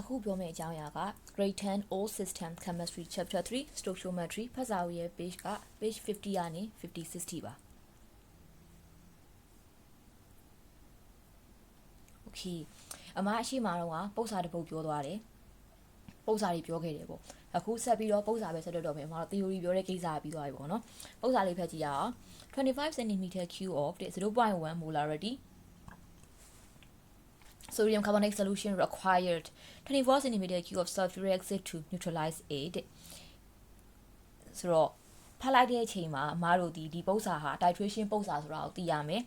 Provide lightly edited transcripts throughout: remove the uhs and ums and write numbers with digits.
အခုပြောမယ့်အကြောင်းအရာက Grade 10 All System Chemistry Chapter 3 Stoichiometry ဖတ်စာအုပ်ရဲ့ page က page 50ကနေ 56ထိပါ Okay အမအရှိမတော့ကပု္ပ္ပစာတစ်ပုဒ်ပြောသွားတယ်ပု္ပ္ပစာတွေပြောခဲ့တယ်ပေါ့အခုဆက်ပြီးတော့ပု္ပ္ပစာပဲဆက်တော့မယ်အမတော့ theory ပြောတဲ့ကိစ္စပြီးသွားပြီပေါ့နော်ပု္ပ္ပစာလေးဖတ်ကြည့်ရအောင်25 cm cube of 0.1 molarity sodium carbonate solution required 24 cm cube of sulfuric acid to neutralize it ဆိုတော့ဖတ်လိုက်တဲ့အချိန်မှာအမတို့ဒီပု္ပ္ပစာဟာ titration ပု္ပ္ပစာဆိုတာကိုသိရမယ်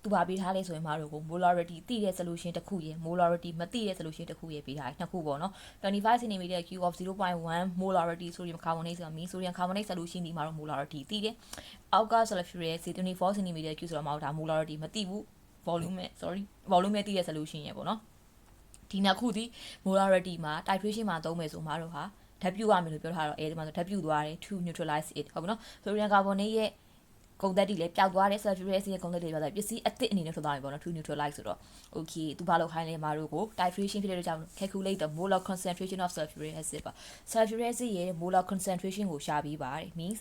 သူပါပေးထားလဲဆိုရင်မတို့ကို molarity သိတဲ့ solution တစ်ခုရယ် molarity မသိတဲ့ solution တစ်ခုရယ်ပေးထားတယ်နှစ်ခုပေါ့နော်25 cm cube of 0.1 molarity sodium carbonate ဆိုတာ sodium carbonate solution ဒီမှာတော့ molarity သိတယ်အောက်က sulfuric acid 24 cm cube ဆိုတော့မဟုတ်ဒါ molarity မသိဘူး volume နဲ့သိတဲ့ solution ရယ်ပေါ့နော်ဒီနှစ်ခုဒီ molarity မှာ titration မှာသုံးမယ်ဆိုမတို့ဟာဓာတ်ပြုတ်ရမယ်လို့ပြောထားတော့အဲဒီမှာဆိုဓာတ်ပြုတ်သွားတယ် to neutralize it ဟုတ်ပြီနော် sodium carbonate ရဲ့ကုန်သက်တွေလည်းပျောက်သွားတယ် sulfuric acid ရဲ့ကုန်သက်တွေပျောက်သွားတယ်ပစ္စည်းအသစ်အနေနဲ့ထွက်သွားပြီပေါ့နော် to neutralize ဆိုတော့ okay သူဘာလို့ခိုင်းလဲမတို့ကို titration ဖြစ်တဲ့အတွက်ကြောင့် calculate the molar concentration of sulfuric acid ပါ sulfuric acid ရဲ့ molar concentration ကိုရှာပြီးပါတယ် means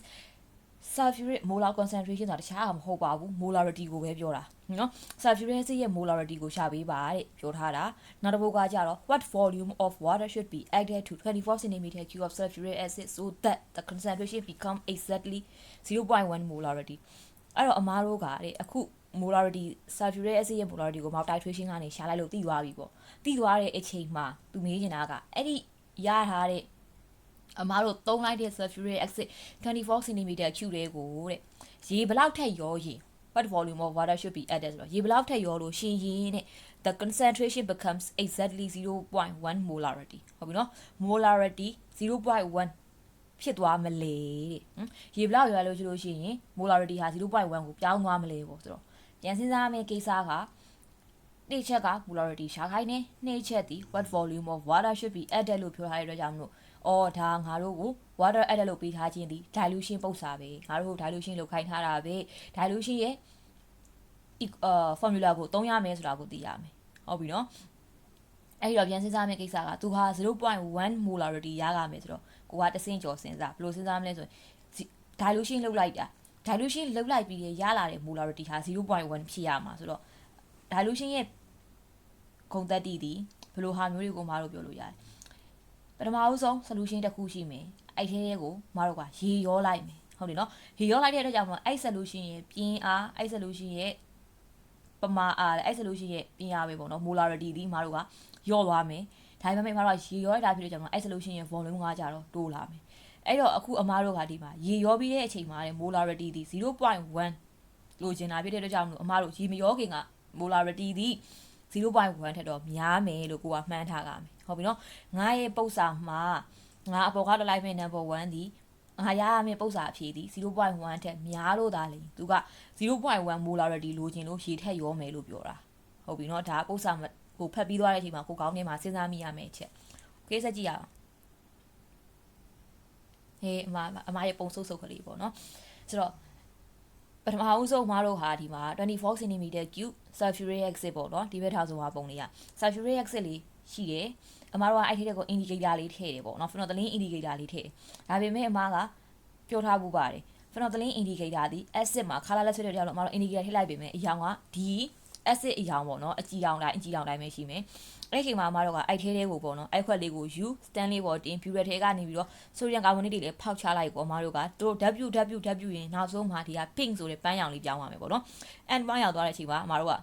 sulfuric molar concentration ဆိုတာတခြားမဟုတ်ပါဘူး molarity ကိုပဲပြောတာနော် sulfuric acid ရဲ့ molarity ကိုရှာပေးပါတဲ့ပြောထားတာနောက်တစ်ပုဒ်ကကြတော့ what volume of water should be added to 24 cm cube of sulfuric acid so that the concentration become exactly 0.1 molarity အဲ့တော့အမားတို့ကတဲ့အခု molarity sulfuric acid ရဲ့ molarity ကို mount titration ကနေရှာလိုက်လို့သိသွားပြီပေါ့သိသွားတဲ့အချိန်မှာသူမေးချင်တာကအဲ့ဒီရထားတဲ့အမားတို့သုံးလိုက်တဲ့ sulfuric acid 24 cm cube တွေကိုတဲ့ရေဘလောက်ထက်ရောရင် what volume of water should be added ဆိုတော့ရေဘလောက်ထက်ရောလို့ရှင်ရင်တဲ့ the concentration becomes exactly 0.1 molarity ဟုတ်ပြီနော် molarity 0.1 ဖြစ်သွားမလဲတဲ့ရေဘလောက်ရွာလို့ရှိလို့ရှိရင် molarity ဟာ 0.1 ကိုပြောင်းသွားမလဲပေါ့ဆိုတော့ပြန်စဉ်းစားမယ့်ကိစ္စကတစ်ချက်က molarity ရှာခိုင်းနေနှစ်ချက်ဒီ what volume of water should be added လို့ပြောထားတဲ့အတွက်ကြောင့်မလို့အော်ဒါငါတို့ကို water added လို့ပေးထားခြင်းဒီ dilution ပု္ပ္ပစာပဲငါတို့ dilution လို့ခိုင်းထားတာပဲ dilution ရဲ့formula ကိုသုံးရမယ်ဆိုတာကိုသိရမယ်ဟုတ်ပြီနော်အဲ့ဒီတော့ပြန်စဉ်းစားမယ့်ကိစ္စကသူဟာ 0.1 molarity ရရမယ်ဆိုတော့ကိုကတဆင့်ကျော်စဉ်းစားဘယ်လိုစဉ်းစားမလဲဆိုရင် dilution လုပ်လိုက်တာ dilution လုပ်လိုက်ပြီးရလာတဲ့ molarity ဟာ 0.1 ဖြစ်ရမှာဆိုတော့ dilution ရဲ့ဂုဏ်သက်တည်ဒီဘယ်လိုဟာမျိုးတွေကိုမတို့ပြောလို့ရတယ်ပထမအဆုံး solution တစ်ခုရှိမယ်အဲ့ထဲကိုမတို့ကရေရောလိုက်မယ်ဟုတ်တယ်နော်ရေရောလိုက်တဲ့အတွက်ကြောင့်မို့အဲ့ solution ရဲ့ပြင်းအားအဲ့ solution ရဲ့ပမာအားအဲ့ solution ရဲ့ပြင်းအားပဲပေါ့နော် molarity ဒီမတို့ကရော့သွားမယ်ဒါပေမဲ့မတို့ကရေရောလိုက်တာဖြစ်တဲ့ကြောင့်မို့အဲ့ solution ရဲ့ volume ကကြတော့တိုးလာမယ်အဲ့တော့အခုအမားတို့ကဒီမှာရေရောပြီးတဲ့အချိန်မှာလေ molarity ဒီ 0.1 လို့ကျင်တာဖြစ်တဲ့အတွက်ကြောင့်မို့အမားတို့ရေမရောခင်က molarity ဒီ0.1 ထက်တော့များမယ်လို့ကိုကမှန်းထားကြမယ်ဟုတ်ပြီနော်ငါရဲ့ပု္ပ္ပစာမှာငါအပေါ်ကလိုက်မဲ့ number 1ဒီငါရရမယ့်ပု္ပ္ပစာအဖြေဒီ 0.1 ထက်များလို့ဒါလေသူက 0.1 molarity လိုချင်လို့ရေထက်ရောမယ်လို့ပြောတာဟုတ်ပြီနော်ဒါပု္ပ္ပစာကိုဖတ်ပြီးသွားတဲ့အချိန်မှာကိုကောင်းထဲမှာစဉ်းစားမိရမယ့်အချက်โอเคဆက်ကြည့်ရအောင်ဟေးအမရဲ့ပုံစုပ်စုပ်ကလေးပေါ့နော်ဆိုတော့ပထမအဦးဆုံးမတို့ဟာဒီမှာ24 cm cube sulfuric acid ပေါ့နော်ဒီဘက်ထားဆိုတာပုံလေးရ sulfuric acid လေးရှိတယ်အမတို့ကအဲ့ဒီတက်ကို indicator လေးထည့်တယ်ပေါ့နော် phenolphthalein indicator လေးထည့်တယ်ဒါပေမဲ့အမကပြောထားဖို့ပါတယ် phenolphthalein indicator ဒီ acid မှာ colorless ဖြစ်တဲ့ကြောင့်အမတို့ indicator ထည့်လိုက်ပေမဲ့အရောင်ကဒီ acid အရောင်ပေါ့နော်အကြည်ရောင်တိုင်းပဲရှိမယ်အဲ့ဒီချိန်မှာအမတို့ကအဲ့ထဲလေးကိုပေါ့နော်အဲ့ခွက်လေးကို U Stanley ပေါ်တင် burette ထဲကနေပြီးတော့ sodium carbonate တွေလည်းဖောက်ချလိုက်ပေါ့အမတို့ကသူတို့ W ရင်နောက်ဆုံးမှာဒီက pink ဆိုတဲ့ပန်းရောင်လေးပြောင်းသွားမယ်ပေါ့နော် and ပန်းရောင်သွားတဲ့အချိန်မှာအမတို့က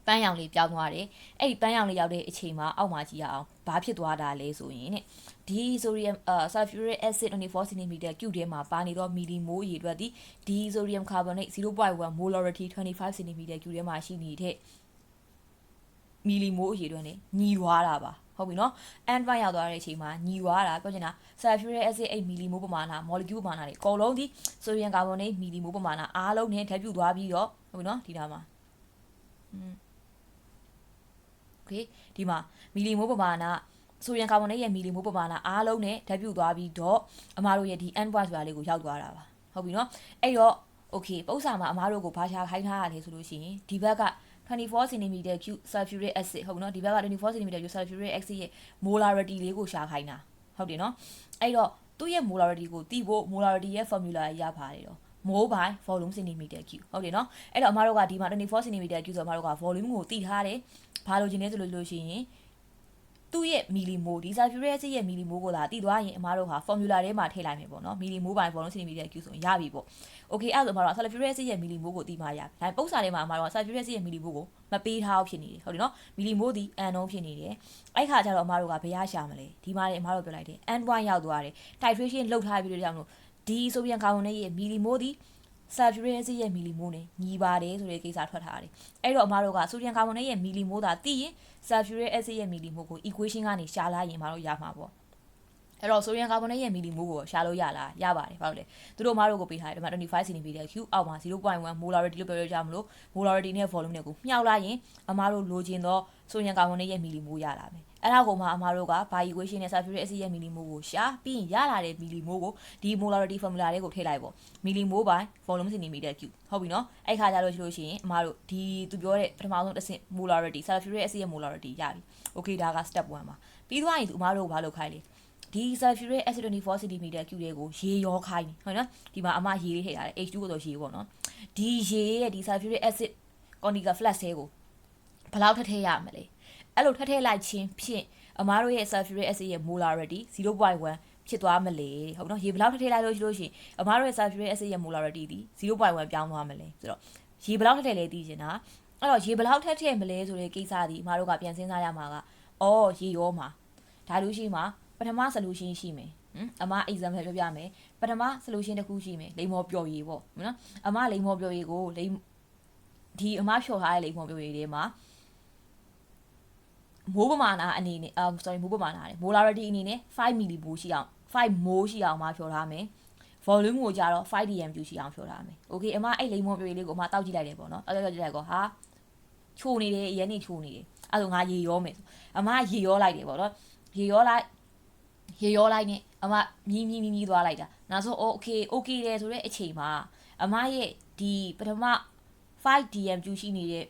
ပန်းရောင်လေးပြောင်းသွားတယ်အဲ့ဒီပန်းရောင်လေးရောက်တဲ့အချိန်မှာအောက်မှာကြည့်ရအောင်ဘာဖြစ်သွားတာလဲဆိုရင်တဲ့ဒီ sodium sulfuric acid 24 cm cube ထဲမှာပါနေတော့ millimole ရေအတွက်ဒီ sodium carbonate 0.1 molarity 25 cm cube ထဲမှာရှိနေတဲ့ millimole ရေအတွက် ਨੇ ညီသွားတာပါဟုတ်ပြီနော် and ပိုင်းရောက်သွားတဲ့အချိန်မှာညီသွားတာပြောချင်တာ sulfuric acid 8 millimole ပမာဏ molecule ပမာဏတွေအကုန်လုံးဒီ sodium carbonate millimole ပမာဏအားလုံးနဲ့ဓာတ်ပြုတ်သွားပြီးတော့ဟုတ်ပြီနော်ဒီထားမှာokay ဒီမှာ millimole ပမာဏ sodium carbonate ရဲ့ millimole ပမာဏအားလုံးနဲ့ဓာတ်ပြုတ်သွားပြီးတော့အမားတို့ရဲ့ဒီ end point ဆိုတာလေးကိုရောက်သွားတာပါဟုတ်ပြီနော်အဲ့တော့ okay ပု္ပ္ပစာမှာအမားတို့ကိုဘာရှာခိုင်းထားရလဲဆိုလို့ရှိရင်ဒီဘက်က 24 cm cube sulfuric acid ဟုတ်နော်ဒီဘက်က24 cm cube sulfuric acid ရဲ့ molarity လေးကိုရှာခိုင်းတာဟုတ်တယ်နော်အဲ့တော့သူ့ရဲ့ molarity ကိုသိဖို့ molarity ရဲ့ formula ရပါတယ်တော့ mole by volume centimeter cube ဟုတ်တယ်နော်အဲ့တော့အမတို့ကဒီမှာ24 cm cube ဆိုတော့အမတို့က volume ကိုသိထားတယ်ဘာလို့ခြင်းလဲဆိုလို့ရှိရင်သူ့ရဲ့ millimole ဒီ sulfuric acid ရဲ့ millimole ကိုလာတည်သွားရင်အမားတို့ဟာ formula ထဲမှာထည့်လိုက်မယ်ပေါ့နော် millimole by volume centimeter cube ဆိုရင်ရပြီပေါ့ okay အဲ့ဒါဆိုအမားတို့ sulfuric acid ရဲ့ millimole ကိုတည်မှရပြီဒါပု္ပ္ပစာထဲမှာအမားတို့ sulfuric acid ရဲ့ millimole ကိုမပေးထားဖြစ်နေတယ်ဟုတ်တယ်နော် millimole ဒီ unknown ဖြစ်နေတယ်အဲ့ခါကျတော့အမားတို့ကဘယ်ရရှာမလဲဒီမှာလည်းအမားတို့ပြောလိုက်တယ် n1 ရောက်သွားတယ် titration လုပ်ထားပြီးတော့ကြောင့်လို့ဒီ sodium carbonate ရဲ့ millimole ဒီ sulfuric acid ရဲ့ millimole နဲ့ညီပါတယ်ဆိုတဲ့ကိစ္စထွက်ထားတယ်အဲ့တော့အမားတို့က sodium carbonate ရဲ့ millimole သာသိရင် sulfuric acid ရဲ့ millimole ကို equation ကနေရှာလိုက်ရင်အမားတို့ရမှာပေါ့အဲ့တော့ sodium carbonate ရဲ့ millimole ကိုရှာလို့ရလားရပါတယ်ဘာလို့လဲသူတို့အမားတို့ကိုပေးထားတယ်ဒီမှာ25 cm cube အောက်မှာ 0.1 molarity လို့ပြောရကြမလို့ molarity နဲ့ volume နဲ့ကိုမြှောက်လိုက်ရင်အမားတို့လိုချင်သော sodium carbonate ရဲ့ millimole ရလာမယ်အဲ့ဒါကိုမှအမားတို့က by equation နဲ့ sulfuric acid ရဲ့ millimole ကိုရှာပြီးရင်ရလာတဲ့ millimole ကိုဒီ molarity formula လေးကိုထည့်လိုက်ပေါ့ millimole by volume centimeter cube ဟုတ်ပြီနော်အဲ့ခါကြလို့ရှိရင်အမားတို့ဒီသူပြောတဲ့ပထမဆုံးတစ်ဆင့် molarity sulfuric acid ရဲ့ molarity ရပြီ okay ဒါက step 1ပါပြီးသွားရင်သူအမားတို့ဘာလုပ်ခိုင်းလဲဒီ sulfuric acid 24 cm cube လေးကိုရေရောခိုင်းဟုတ်နော်ဒီမှာအမရေလေးထည့်ထားတယ် H2 ကိုတော့ရေပေါ့နော်ဒီရေရဲ့ဒီ sulfuric acid conical flux ဆဲကိုဘယ်လောက်ထည့်ရမလဲအဲ့လိုထည့်လိုက်ခြင်းဖြင့်အမားတို့ရဲ့ sulfuric acid ရဲ့ molarity 0.1ဖြစ်သွားမလဲဟုတ်နော်ရေဘယ်လောက်ထည့်လိုက်လို့ရှိလို့ရှိရင်အမားတို့ရဲ့ sulfuric acid ရဲ့ molarity ဒီ 0.1ပြောင်းသွားမလဲဆိုတော့ရေဘယ်လောက်ထည့်လဲသိချင်တာအဲ့တော့ရေဘယ်လောက်ထည့်မလဲဆိုတဲ့ကိစ္စဒီအမားတို့ကပြန်စဉ်းစားရမှာကအော်ရေရောမှာဒါလို့ရှိမှာပထမ solution ရှိမယ်အမ example ပြောပြမယ်ပထမ solution တစ်ခုရှိမယ်လိမ္မော်ပျော်ရည်ပေါ့နော်အမလိမ္မော်ပျော်ရည်ကိုဒီအမဖြော်ထားတဲ့လိမ္မော်ပျော်ရည်တွေမှာမိုးပမာဏအနေနဲ့sorry မိုးပမာဏနဲ့ molarity အနေနဲ့5 millimole ရှိအောင်5 mole ရှိအောင်အမဖြော်ထားမယ် volume ကိုကြတော့5 dmq ရှိအောင်ဖြော်ထားမယ် okay အမအဲ့လိမ္မော်ပျော်ရည်လေးကိုအမတောက်ကြည့်လိုက်တယ်ပေါ့နော်တောက်ကြည့်လိုက်ကောဟာချိုနေတယ်အရင်နေချိုနေတယ်အဲ့ဒါငါရေရောမယ်အမရေရောလိုက်တယ်ပေါ့နော်ရေရောလိုက်နဲ့အမမြီးသွားလိုက်တာနောက်ဆုံး okay တယ်ဆိုတဲ့အချိန်မှာအမရဲ့ဒီပထမ5 dmq ရှိနေတဲ့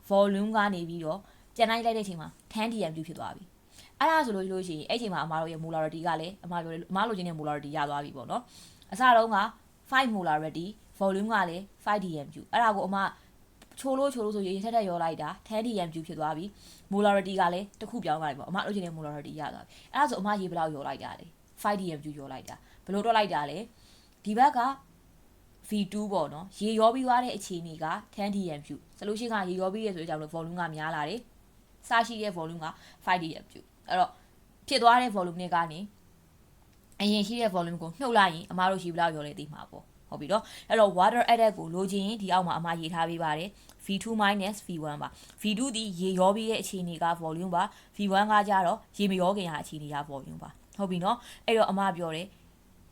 volume ကနေပြီးတော့ပြန်လိုက်တဲ့အချိန်မှာ10 dmq ဖြစ်သွားပြီအဲ့ဒါဆိုလို့ရှိရင်အဲ့ချိန်မှာအမတို့ရဲ့ molarity ကလည်းအမလိုချင်တဲ့ molarity ရသွားပြီပေါ့နော်အစတုန်းက5 molarity volume ကလည်း5 dmq အဲ့ဒါကိုအမချိုးလို့ဆိုရေထက်ရောလိုက်တာ10 dmq ဖြစ်သွားပြီ molarity ကလည်းတစ်ခုပြောင်းသွားပြီပေါ့အမလိုချင်တဲ့ molarity ရသွားပြီအဲ့ဒါဆိုအမရေဘယ်လောက်ရောလိုက်တာလဲ5 dmq ရောလိုက်တာဘယ်လိုတော့လိုက်တာလဲဒီဘက်က V2 ပေါ့နော်ရေရောပြီးသွားတဲ့အခြေအနေက10 dmq solution ကရေရောပြီးရဆိုတဲ့အကြောင်းလို့ volume ကများလာတယ်စရှိတဲ့ volume က5 dmq အဲ့တော့ဖြစ်သွားတဲ့ volume တွေကနေအရင်ရှိတဲ့ volume ကိုနှုတ်လိုက်ရင်အမတို့ရေဘယ်လောက်ရောလဲသိမှာပေါ့ဟုတ်ပြီနော်အဲ့တော့ water added ကိုလိုချင်ရင်ဒီအောက်မှာအမရေးထားပေးပါတယ် V2 minus V1 ပါ V2 ဒီရေရောပြီးတဲ့အခြေအနေက volume ပါ V1 ကကြတော့ရေမရောခင်ဟာအခြေအနေက volume ပါဟုတ်ပြီနော်အဲ့တော့အမပြောတယ်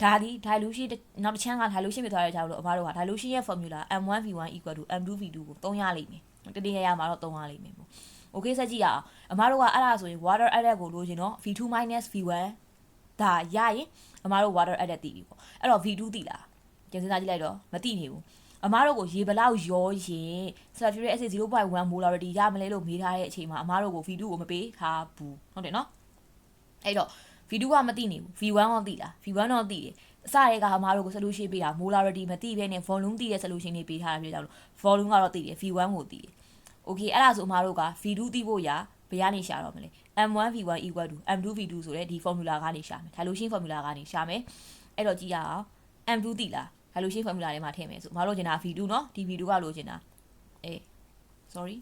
ဒါဒီ dilution နောက်တစ်ချမ်းက dilution ဖြစ်သွားတဲ့အကြောင်းလို့အမတို့က dilution ရဲ့ formula M1V1 equal to M2V2 ကိုသုံးရလိမ့်မယ်တတိယရမှာတော့သုံးရလိမ့်မယ်ပေါ့ okay ဆက်ကြည့်ရအောင်အမတို့ကအဲ့ဒါဆိုရင် water added ကိုလိုချင်တော့ V2 minus V1 ဒါရရင်အမတို့ water added သိပြီပေါ့အဲ့တော့ V2 သိလားကျန်စဉ်းစားကြည့်လိုက်တော့မသိနေဘူးအမားတို့ကိုရေဘလောက်ရောရင် sulfuric acid 0.1 molarity ရမလဲလို့မေးထားတဲ့အချိန်မှာအမားတို့ကို V2 ကိုမပေးထားဘူးဟုတ်တယ်နော်အဲ့တော့ V2 ကမသိနေဘူး V1 တော့သိလား V1 တော့သိတယ်အစရဲကအမားတို့ကို solution ပေးတာ molarity မသိဘဲနဲ့ volume သိတဲ့ solution တွေပေးထားတာဖြစ်ကြလို့ volume ကတော့သိတယ် V1 ကိုသိတယ် okay အဲ့ဒါဆိုအမားတို့က V2 သိဖို့ရဘယ်ကနေရှာတော့မလဲ M1V1 equal to M2V2 ဆိုတဲ့ဒီ formula ကနေရှာမယ် dilution formula ကနေရှာမယ်အဲ့တော့ကြည့်ရအောင် M2 သိလားdilution formula ထဲမှာထည့်မယ်ဆိုမလို့ချင်တာ V2 เนาะဒီ V2 ကလို့ချင်တာsorry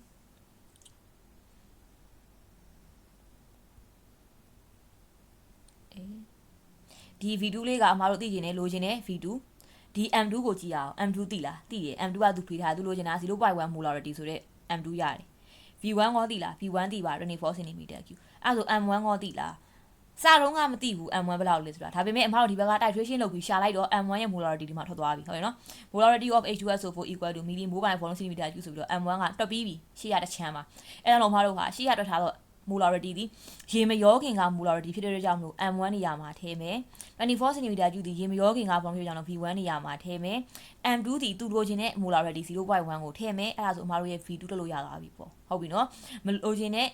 ဒီ V2 လေးကအမတို့သိချင်တယ်လိုချင်တယ် V2 ဒီ M2 ကိုကြည့်အောင် M2 သိလားသိတယ် M2 ကသူဖေးထားသူလိုချင်တာ 0.1 molarity ဆိုတဲ့ M2 ရတယ် V1 ကိုသိလား V1 သိပါ24 cm cube အဲ့ဆို M1 ကိုသိလားစတော့ကမသိဘူး M1 ဘယ်လောက်လဲဆိုတာဒါပေမဲ့အမတို့ဒီဘက်က titration လုပ်ပြီးရှာလိုက်တော့ M1 ရဲ့ molarity ဒီမှာထွက်သွားပြီဟုတ်ရဲ့နော် molarity of H2SO4 equal to millimole by volume centimeter cube ဆိုပြီးတော့ M1 ကတွက်ပြီးပြီရှေ့ရတစ်ချမ်းပါအဲ့ဒါတော့အမတို့ကရှေ့ရတွက်ထားတော့ molarity ဒီရေမရောခင်က molarity ဖြစ်တဲ့ကြောင့်မလို့ M1 နေရာမှာထည့်မယ်24 cm ကျူဒီရေမရောခင်ကဘောလုံးဖြစ်ကြောင့် V1 နေရာမှာထည့်မယ် M2 ဒီသူ့လိုချင်တဲ့ molarity 0.1ကိုထည့်မယ်အဲ့ဒါဆိုအမတို့ရဲ့ V2 တက်လို့ရသွားပြီပေါ့ဟုတ်ပြီနော်မလိုချင်တဲ့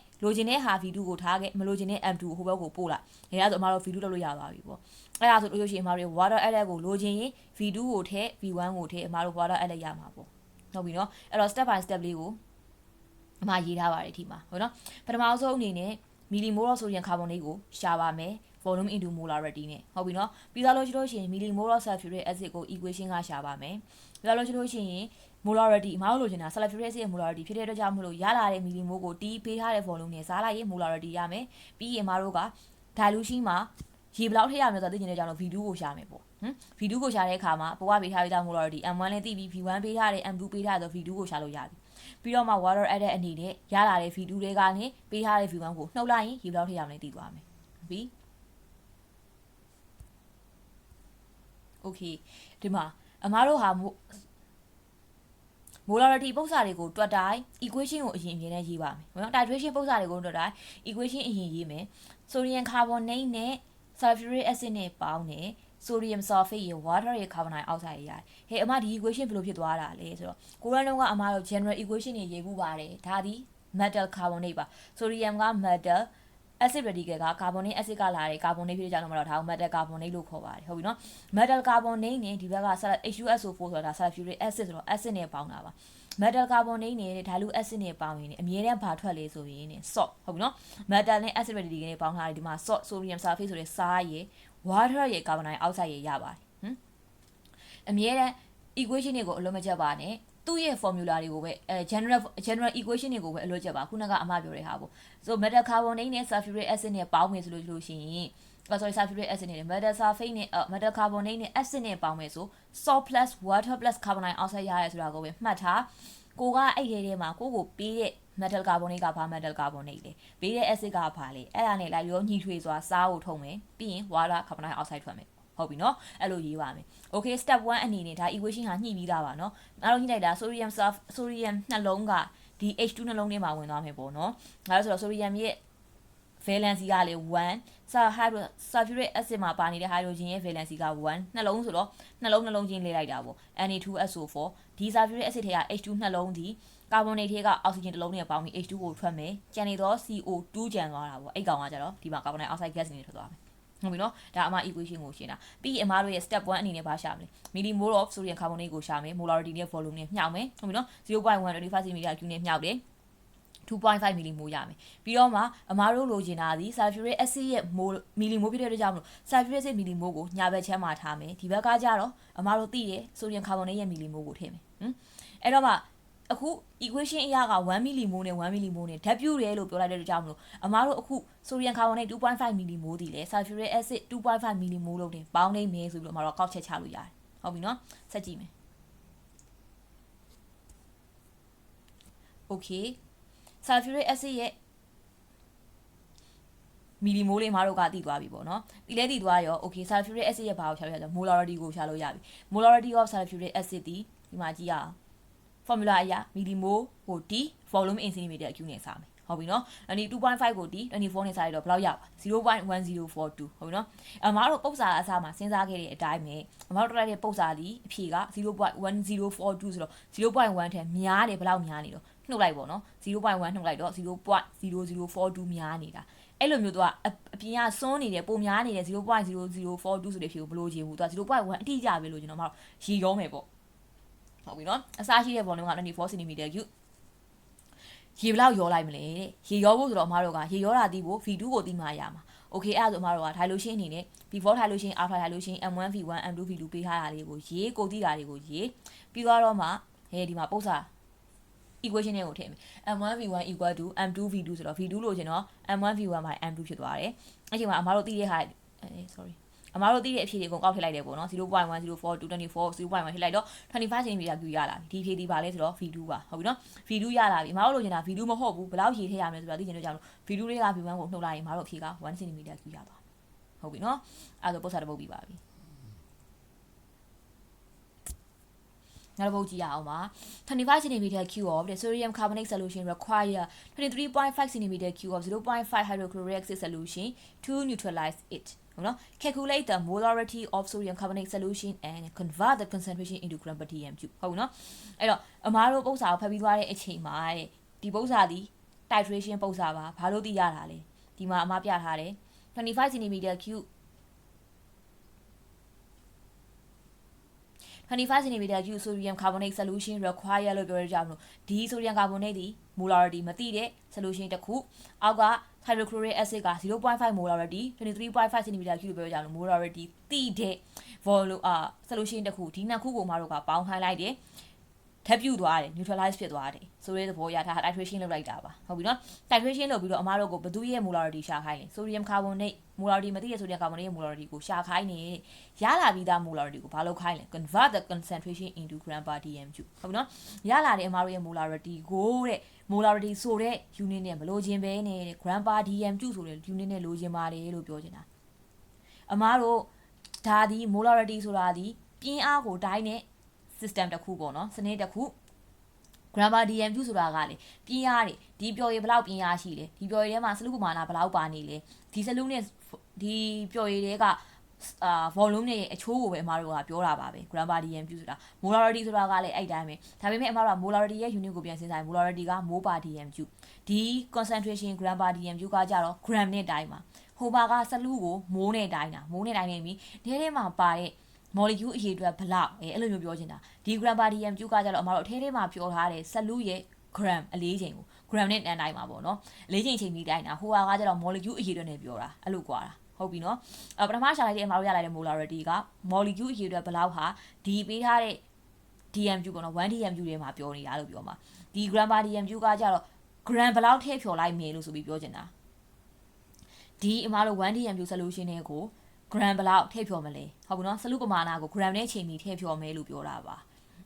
ဟာ V2 ကိုထားခဲ့မလိုချင်တဲ့ M2 ကိုဟိုဘက်ကိုပို့လိုက်အဲ့ဒါဆိုအမတို့ V2 တက်လို့ရသွားပြီပေါ့အဲ့ဒါဆိုလို့ရှိရင်အမတို့ water outlet ကိုလိုချင်ရင် V2 ကိုထည့် V1 ကိုထည့်အမတို့ water outlet ရမှာပေါ့ဟုတ်ပြီနော်အဲ့တော့ step by step လေးကိုအမရေးထားပါတယ်ဒီမှာဟုတ်နော်ပထမဆုံးအနေနဲ့ millimole of sodium carbonate ကိုရှာပါမယ် volume into molarity နဲ့ဟုတ်ပြီနော်ပြီးသားလို့ရှိရင် millimole of sulfuric acid ကို equation ကရှာပါမယ်ပြီးသားလို့ရှိရင် molarity အမတို့လိုချင်တာ sulfuric acid ရဲ့ molarity ဖြစ်တဲ့အတွက်ကြောင့်မလို့ရလာတဲ့ millimole ကိုတီးပေးထားတဲ့ volume နဲ့စားလိုက်ရင် molarity ရမယ်ပြီးရင်အမတို့က dilution မှာရေဘလောက်ထည့်ရမလဲဆိုတော့သိချင်တဲ့ကြောင့် V2 ကိုရှာမယ်ပေါ့V2 ကိုရှာတဲ့အခါမှာပေါ်ကပေးထားပြီးသား molarity M1 လည်းသိပြီး V1 ပေးထားတယ် M2 ပေးထားတယ်ဆို V2 ကိုရှာလို့ရပြီပြီးတော့မှ water added အနေနဲ့ရလာတဲ့ V2 တွေကနေပေးထားတဲ့ V1 ကိုနှုတ်လိုက်ရင်ရေဘလောက်ထည့်ရမလဲသိသွားမယ်ပြီး okay ဒီမှာအမားတို့ဟာ molarity ပုံစံတွေကိုတွက်တိုင်း equation ကိုအရင်မြင်နေရေးပါမယ်နော် titration ပုံစံတွေကိုတွက်တိုင်း equation အရင်ရေးမယ် sodium carbonate နဲ့ sulfuric acid နဲ့ပေါင်းတယ် sodium sulfate ရ water ရ carbon dioxide ရဟဲ့အမဒီ equation ဘယ်လိုဖြစ်သွားတာလဲဆိုတော့ကိုရန်လုံးကအမတို့ general equation တွေရေးဖို့ပါတယ်ဒါဒီ metal carbonate ပါ sodium က metal acid radical က carbonic acid ကလာတယ် carbonate ဖြစ်တဲ့ကြောင့်တော့ဒါကို metal carbonate လို့ခေါ်ပါတယ်ဟုတ်ပြီနော် metal carbonate နဲ့ဒီဘက်က H2SO4 ဆိုတာ sulfuric acid ဆိုတော့ acid နဲ့ပေါင်းတာပါ metal carbonate နဲ့ dilute acid နဲ့ပေါင်းရင်အမြဲတမ်းဘာထွက်လဲဆိုရင် salt ဟုတ်ပြီနော် metal နဲ့ acid radical နဲ့ပေါင်းထားတယ်ဒီမှာ salt sodium sulfate ဆိုတဲ့စားရယ် water ရယ် carbon dioxide ရယ်ရပါတယ်အမြဲတမ်း equation တွေကိုအလုံးမချက်ပါနဲ့သူ့ရဲ့ formula တွေကိုပဲgeneral equation တွေကိုပဲအလွတ်ချက်ပါခုနကအမပြောတဲ့ဟာပေါ့ so metal carbonate နဲ့ sulfuric acid နဲ့ပေါင်းမယ်ဆိုလို့ရှိရင် sulfuric acid နဲ့ metal sulfate နဲ့ metal carbonate နဲ့ acid နဲ့ပေါင်းမယ်ဆို salt plus water plus carbon dioxide ရရဲဆိုတာကိုပဲမှတ်ထားကိုကအဲ့ဒီထဲမှာကိုပေးတဲ့ metal carbonate ကဘာ metal carbonate လဲပေးတဲ့ acid ကဘာလဲအဲ့ဒါနဲ့လိုက်ရောညီထွေစွာစားကိုထုံမယ်ပြီးရင် water carbon dioxide ထွက်မယ်ဟုတ်ပြီနော်အဲ့လိုရေးပါမယ် okay step 1အနေနဲ့ဒါ equation ဟာညှိပြီးသားပါနော်အားလုံးညှိလိုက်တာ sodium နှလုံးကဒီ H2 နှလုံးထဲမှာဝင်သွားမယ်ပေါ့နော်ဒါလို့ဆိုတော့ sodium ရဲ့ valency ကလေ1 sulfuric acid မှာပါနေတဲ့ hydrogen ရဲ့ valency က1နှလုံးဆိုတော့နှလုံးချင်းလေးလိုက်တာပေါ့ Na2SO4 ဒီ sulfuric acid ထဲက H2 နှလုံးဒီ carbonate ထဲက oxygen တစ်လုံးနဲ့ပေါင်းပြီး H2 ကိုထွက်မယ်ကျန်နေတော့ CO2 ကျန်သွားတာပေါ့အဲ့ကောင်ကကြတော့ဒီမှာ carbon dioxide gas နေထွက်သွားမယ်ဟုတ်ပြီနော်ဒါအမ equation ကိုရှင်းတာပြီးအမတို့ရဲ့ step 1အနေနဲ့ဘာရှာမလဲ millimole of sodium carbonate ကိုရှာမယ် molarity နဲ့ volume နဲ့မြှောက်မယ်ဟုတ်ပြီနော် 0.125 cm3 နဲ့မြှောက်တယ်2.5 millimole ရမယ်ပြီးတော့မှအမားတို့လိုချင်တာဒီ sulfuric acid ရဲ့ millimole ဖြစ်တဲ့အတွက်ကြောင့်မလို့ sulfuric acid millimole ကိုညာဘက်ချမ်းမှာထားမယ်ဒီဘက်ကကြတော့အမားတို့သိတယ် sodium carbonate ရဲ့ millimole ကိုထည့်မယ်အဲ့တော့မှအခု equation အရာက1 millimole နဲ့ 1 millimole နဲ့ဓာတ်ပြုတ်ရဲလို့ပြောလိုက်တဲ့အတွက်ကြောင့်မလို့အမားတို့အခု sodium carbonate 2.5 millimole ဒီလေ sulfuric acid 2.5 millimole လို့တင်ပေါင်းနေမယ်ဆိုပြီးတော့အမားတို့ကောက်ချက်ချလို့ရတယ်ဟုတ်ပြီနော်ဆက်ကြည့်မယ် okay sulfuric acid ရဲ့ millimole လေးမတို့ကသိသွားပြီပေါ့နော်ဒီလဲသိသွားရော okay sulfuric acid ရဲ့ဘာကိုရှာလို့ရလဲ molarity ကိုရှာလို့ရပြီ molarity of sulfuric acid ဒီမှာကြည့်ရအောင် formula အရ millimole ကို d volume in centimeter cube နဲ့စားမယ်ဟုတ်ပြီနော်အဲ့ဒီ 2.5 ကို d 24နဲ့စားရတော့ဘယ်လောက်ရပါ0.1042ဟုတ်ပြီနော်အမတို့ပုတ်စာအစားမှာစဉ်းစားခဲ့တဲ့အတိုင်းပဲအမတို့တက်လိုက်တဲ့ပုတ်စာဒီအဖြေက0.1042ဆိုတော့0.1ထက်များတယ်ဘယ်လောက်များနေတော့နှုတ်လိုက်ပေါ့နော်0.1နှုတ်လိုက်တော့0.0042များနေတာအဲ့လိုမျိုးသူကအပြင်ကစွန်းနေတယ်ပုံများနေတယ်0.0042ဆိုတဲ့ဖြေကိုဘလို့ချင်ဘူးသူက0.1အတိအကျပဲလို့ကျွန်တော်မတို့ရေရောမယ်ပေါ့ဟုတ်ပြီနော်အစားရှိတဲ့ volume က24 cm cube ရေဘလောက်ရောလိုက်မလဲတဲ့ရေရောဖို့ဆိုတော့အမတို့ကရေရောတာတီးဖို့ V2 ကိုတီးမှရမှာ okay အဲ့ဒါဆိုအမတို့က dilution အနေနဲ့ before dilution after dilution M1 V1 M2 V2 ပေးထားတာလေးကိုရေကိုတီးတာလေးကိုရေပြီးတော့မှဟဲဒီမှာပုတ်စာ equation တွေကိုထည့်မယ် M1 V1 equal to M2 V2 ဆိုတော့ V2 လို့ရှင်တော့ M1 V1 by M2 ဖြစ်သွားတယ်အဲ့ဒီမှာအမတို့တီးတဲ့ဟာsorryအမတို့သိတဲ့အဖြေတွေအကုန်ကောက်ထည့်လိုက်တယ်ပေါ့နော်0.104 224 0.1ထည့်လိုက်တော့25 cm cube ရလာပြီဒီဖြေဒီပါလဲဆိုတော့ V2 ပါဟုတ်ပြီနော် V2 ရလာပြီအမတို့လိုချင်တာ V2 မဟုတ်ဘူးဘယ်လောက်ရေထည့်ရမလဲဆိုတာသိချင်လို့ကြောင့် V2 လေးက V1 ကိုနှုတ်လိုက်ရင်အမတို့အဖြေက1 cm cube ရသွားဟုတ်ပြီနော်အဲ့ဒါပုတ်စာတစ်ပုတ်ပြီးပါပြီ နောက်တစ်ပုဒ်ကြည့်ရအောင်ပါ25 cm cube of the sodium carbonate solution require 23.5 cm cube of 0.5 hydrochloric acid solution to neutralize it ဟုတ်နော် calculate the molarity of sodium carbonate solution and convert the concentration into gram per dm cube ဟုတ်နော်အဲ့တော့အမားတို့ပုံစံကိုဖတ်ပြီးသွားတဲ့အချိန်မှာတဲ့ဒီပုံစံဒီ titration ပုံစံပါဘာလို့သိရတာလဲဒီမှာအမားပြထားတယ်25 cm cube 25 cm cube sodium carbonate solution require လို့ပြောရကြမလို့ဒီ sodium carbonate ဒီ molarity မသိတဲ့ solution တစ်ခုအောက်က hydrochloric acid က 0.5 molarity 23.5 cm cube လို့ပြောကြမလို့ molarity သိတဲ့ volume solution တစ်ခုဒီနှစ်ခုကိုမှတို့ကပေါင်းခိုင်းလိုက်တယ်ထပ်ပြုတ်သွားတယ် neutralize ဖြစ်သွားတယ်ဆိုတဲ့သဘောရထား titration လုပ်လိုက်တာပါဟုတ်ပြီနော် titration လုပ်ပြီးတော့အမားတို့ကိုဘသူရဲ့ molarity ရှာခိုင်းလဲ sodium carbonate molarity မသိတဲ့ sodium carbonate ရဲ့ molarity ကိုရှာခိုင်းနေရလာပြီးသား molarity ကိုဘာလုပ်ခိုင်းလဲ convert the concentration into gram per dm cube ဟုတ်ပြီနော်ရလာတဲ့အမားတို့ရဲ့ molarity ကိုတဲ့ molarity ဆိုတဲ့ unit နဲ့မလိုချင်ပဲနဲ့ gram per dm cube ဆိုတဲ့ unit နဲ့လိုချင်ပါတယ်လို့ပြောချင်တာအမားတို့ဒါဒီ molarity ဆိုတာဒီပြင်းအားကိုတိုင်းနဲ့system တစ်ခုပေါ့နော်စနစ်တစ်ခု gram per dm cube ဆိုတာကလေပြင်းအားတွေဒီပျော်ရည်ဘယ်လောက်ပြင်းအားရှိလဲဒီပျော်ရည်ထဲမှာစလူပမာဏဘယ်လောက်ပါနေလဲဒီစလူနဲ့ဒီပျော်ရည်တွေကvolume နဲ့အချိုးကိုပဲအမားတို့ကပြောတာပါပဲ gram per dm cube ဆိုတာ molarity ဆိုတာကလည်းအဲ့တိုင်းပဲဒါပေမဲ့အမားတို့က molarity ရဲ့ unit ကိုပြန်စဉ်းစားရင် molarity က mol per dm cube ဒီ concentration gram per dm cube ကကြတော့ gram နဲ့တိုင်းပါဟိုပါကစလူကိုမိုးနဲ့တိုင်းတာမိုးနဲ့တိုင်းနေပြီဒီထဲမှာပါတဲ့molecule အရေးအတွက်ဘလောက်အဲ့လိုမျိုးပြောချင်တာဒီ gram per dm cube ကကြတော့အမတို့အထဲထဲမှာပြောထားတဲ့ဆက်လူရဲ့ gram အလေးချိန်ကို gram နဲ့တန်းတိုင်းမှာပေါ့နော်အလေးချိန်ပြီးတိုင်းတာဟိုကကြတော့ molecule အရေးအတွက်နဲ့ပြောတာအဲ့လိုကွာတာဟုတ်ပြီနော်ပထမရှာလိုက်တဲ့အမတို့ရလိုက်တဲ့ molarity က molecule အရေးအတွက်ဘလောက်ဟာဒီပေးထားတဲ့ dm cube ပေါ့နော်1 dm cube ထဲမှာပြောနေတာလို့ပြောမှာဒီ gram per dm cube ကကြတော့ gram ဘလောက်ထည့်ဖြော်လိုက်မယ်လို့ဆိုပြီးပြောချင်တာဒီအမတို့1 dm cube solution တွေကိုgram ဘလောက်ထည့်ဖြော်မလဲဟုတ်ပြီနော်စလူပမာဏကို gram နဲ့ချိန်ပြီးထည့်ဖြော်မယ်လို့ပြောတာပါ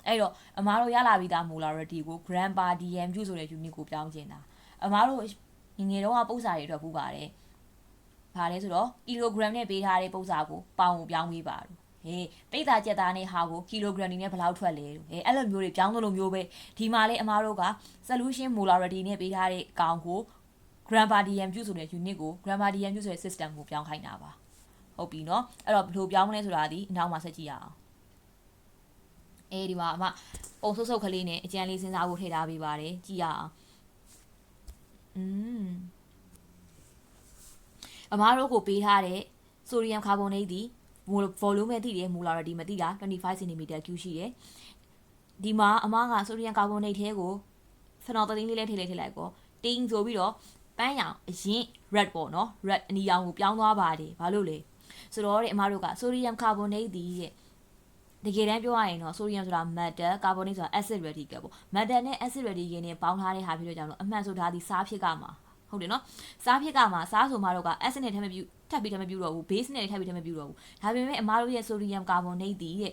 အဲ့တော့အမားတို့ရလာပြီးသား molarity ကို gram per dm cube ဆိုတဲ့ unit ကိုပြောင်းချင်တာအမားတို့ငယ်တုန်းကပုံစံတွေအတွက်ပူပါတယ်ဘာလဲဆိုတော့ kilogram နဲ့ပေးထားတဲ့ပုံစံကိုပေါင်ကိုပြောင်းပေးပါလို့ဟေးပိတ်တာကြက်သားနဲ့ဟာကို kilogram နဲ့ဘယ်လောက်ထွက်လဲလို့အဲ့လိုမျိုးတွေပြောင်းလို့မျိုးပဲဒီမှာလေအမားတို့က solution molarity နဲ့ပေးထားတဲ့ကောင်ကို gram per dm cube ဆိုတဲ့ unit ကို gram per dm cube ဆိုတဲ့ system ကိုပြောင်းခိုင်းတာပါဟုတ်ပြီနော်အဲ့တော့ဘယ်လိုပြောင်းမလဲဆိုတာဒီအနောက်မှာဆက်ကြည့်ရအောင်ဒီမှာအမပုံဆုပ်ဆုပ်ကလေးနဲ့အကျန်းလေးစဉ်းစားဖို့ထည့်ထားပေးပါတယ်ကြည့်ရအောင်အမားတို့ကိုပေးထားတဲ့ sodium carbonate ဒီ volume နဲ့သိတယ် molarity မသိတာ25 cm cube ရှိတယ်ဒီမှာအမက sodium carbonate ထဲကို phenolphthalein လေးထည့်လိုက်ပေါ့တင်းဆိုပြီးတော့ပန်းရောင်အရင် red ပေါ့နော် red အနီရောင်ကိုပြောင်းသွားပါတယ်ဘာလို့လဲဆိုတော့အမတို့က sodium carbonate ဒီရဲ့တကယ်တမ်းပြောရရင်တော့ sodium ဆိုတာ metal carbonate ဆိုတာ acid radical ပေါ့ metal နဲ့ acid radical နဲ့ပေါင်းထားတဲ့ဟာဖြစ်တော့ကြောင့်လို့အမှန်ဆိုတာဒီစားဖြစ်ကမှာဟုတ်တယ်နော်စားဖြစ်ကမှာစားဆိုမှတော့က acid နဲ့ထပ်ပြီးထပ်မပြုတော့ဘူး base နဲ့ထပ်ပြီးမပြုတော့ဘူးဒါပေမဲ့အမတို့ရဲ့ sodium carbonate ဒီရဲ့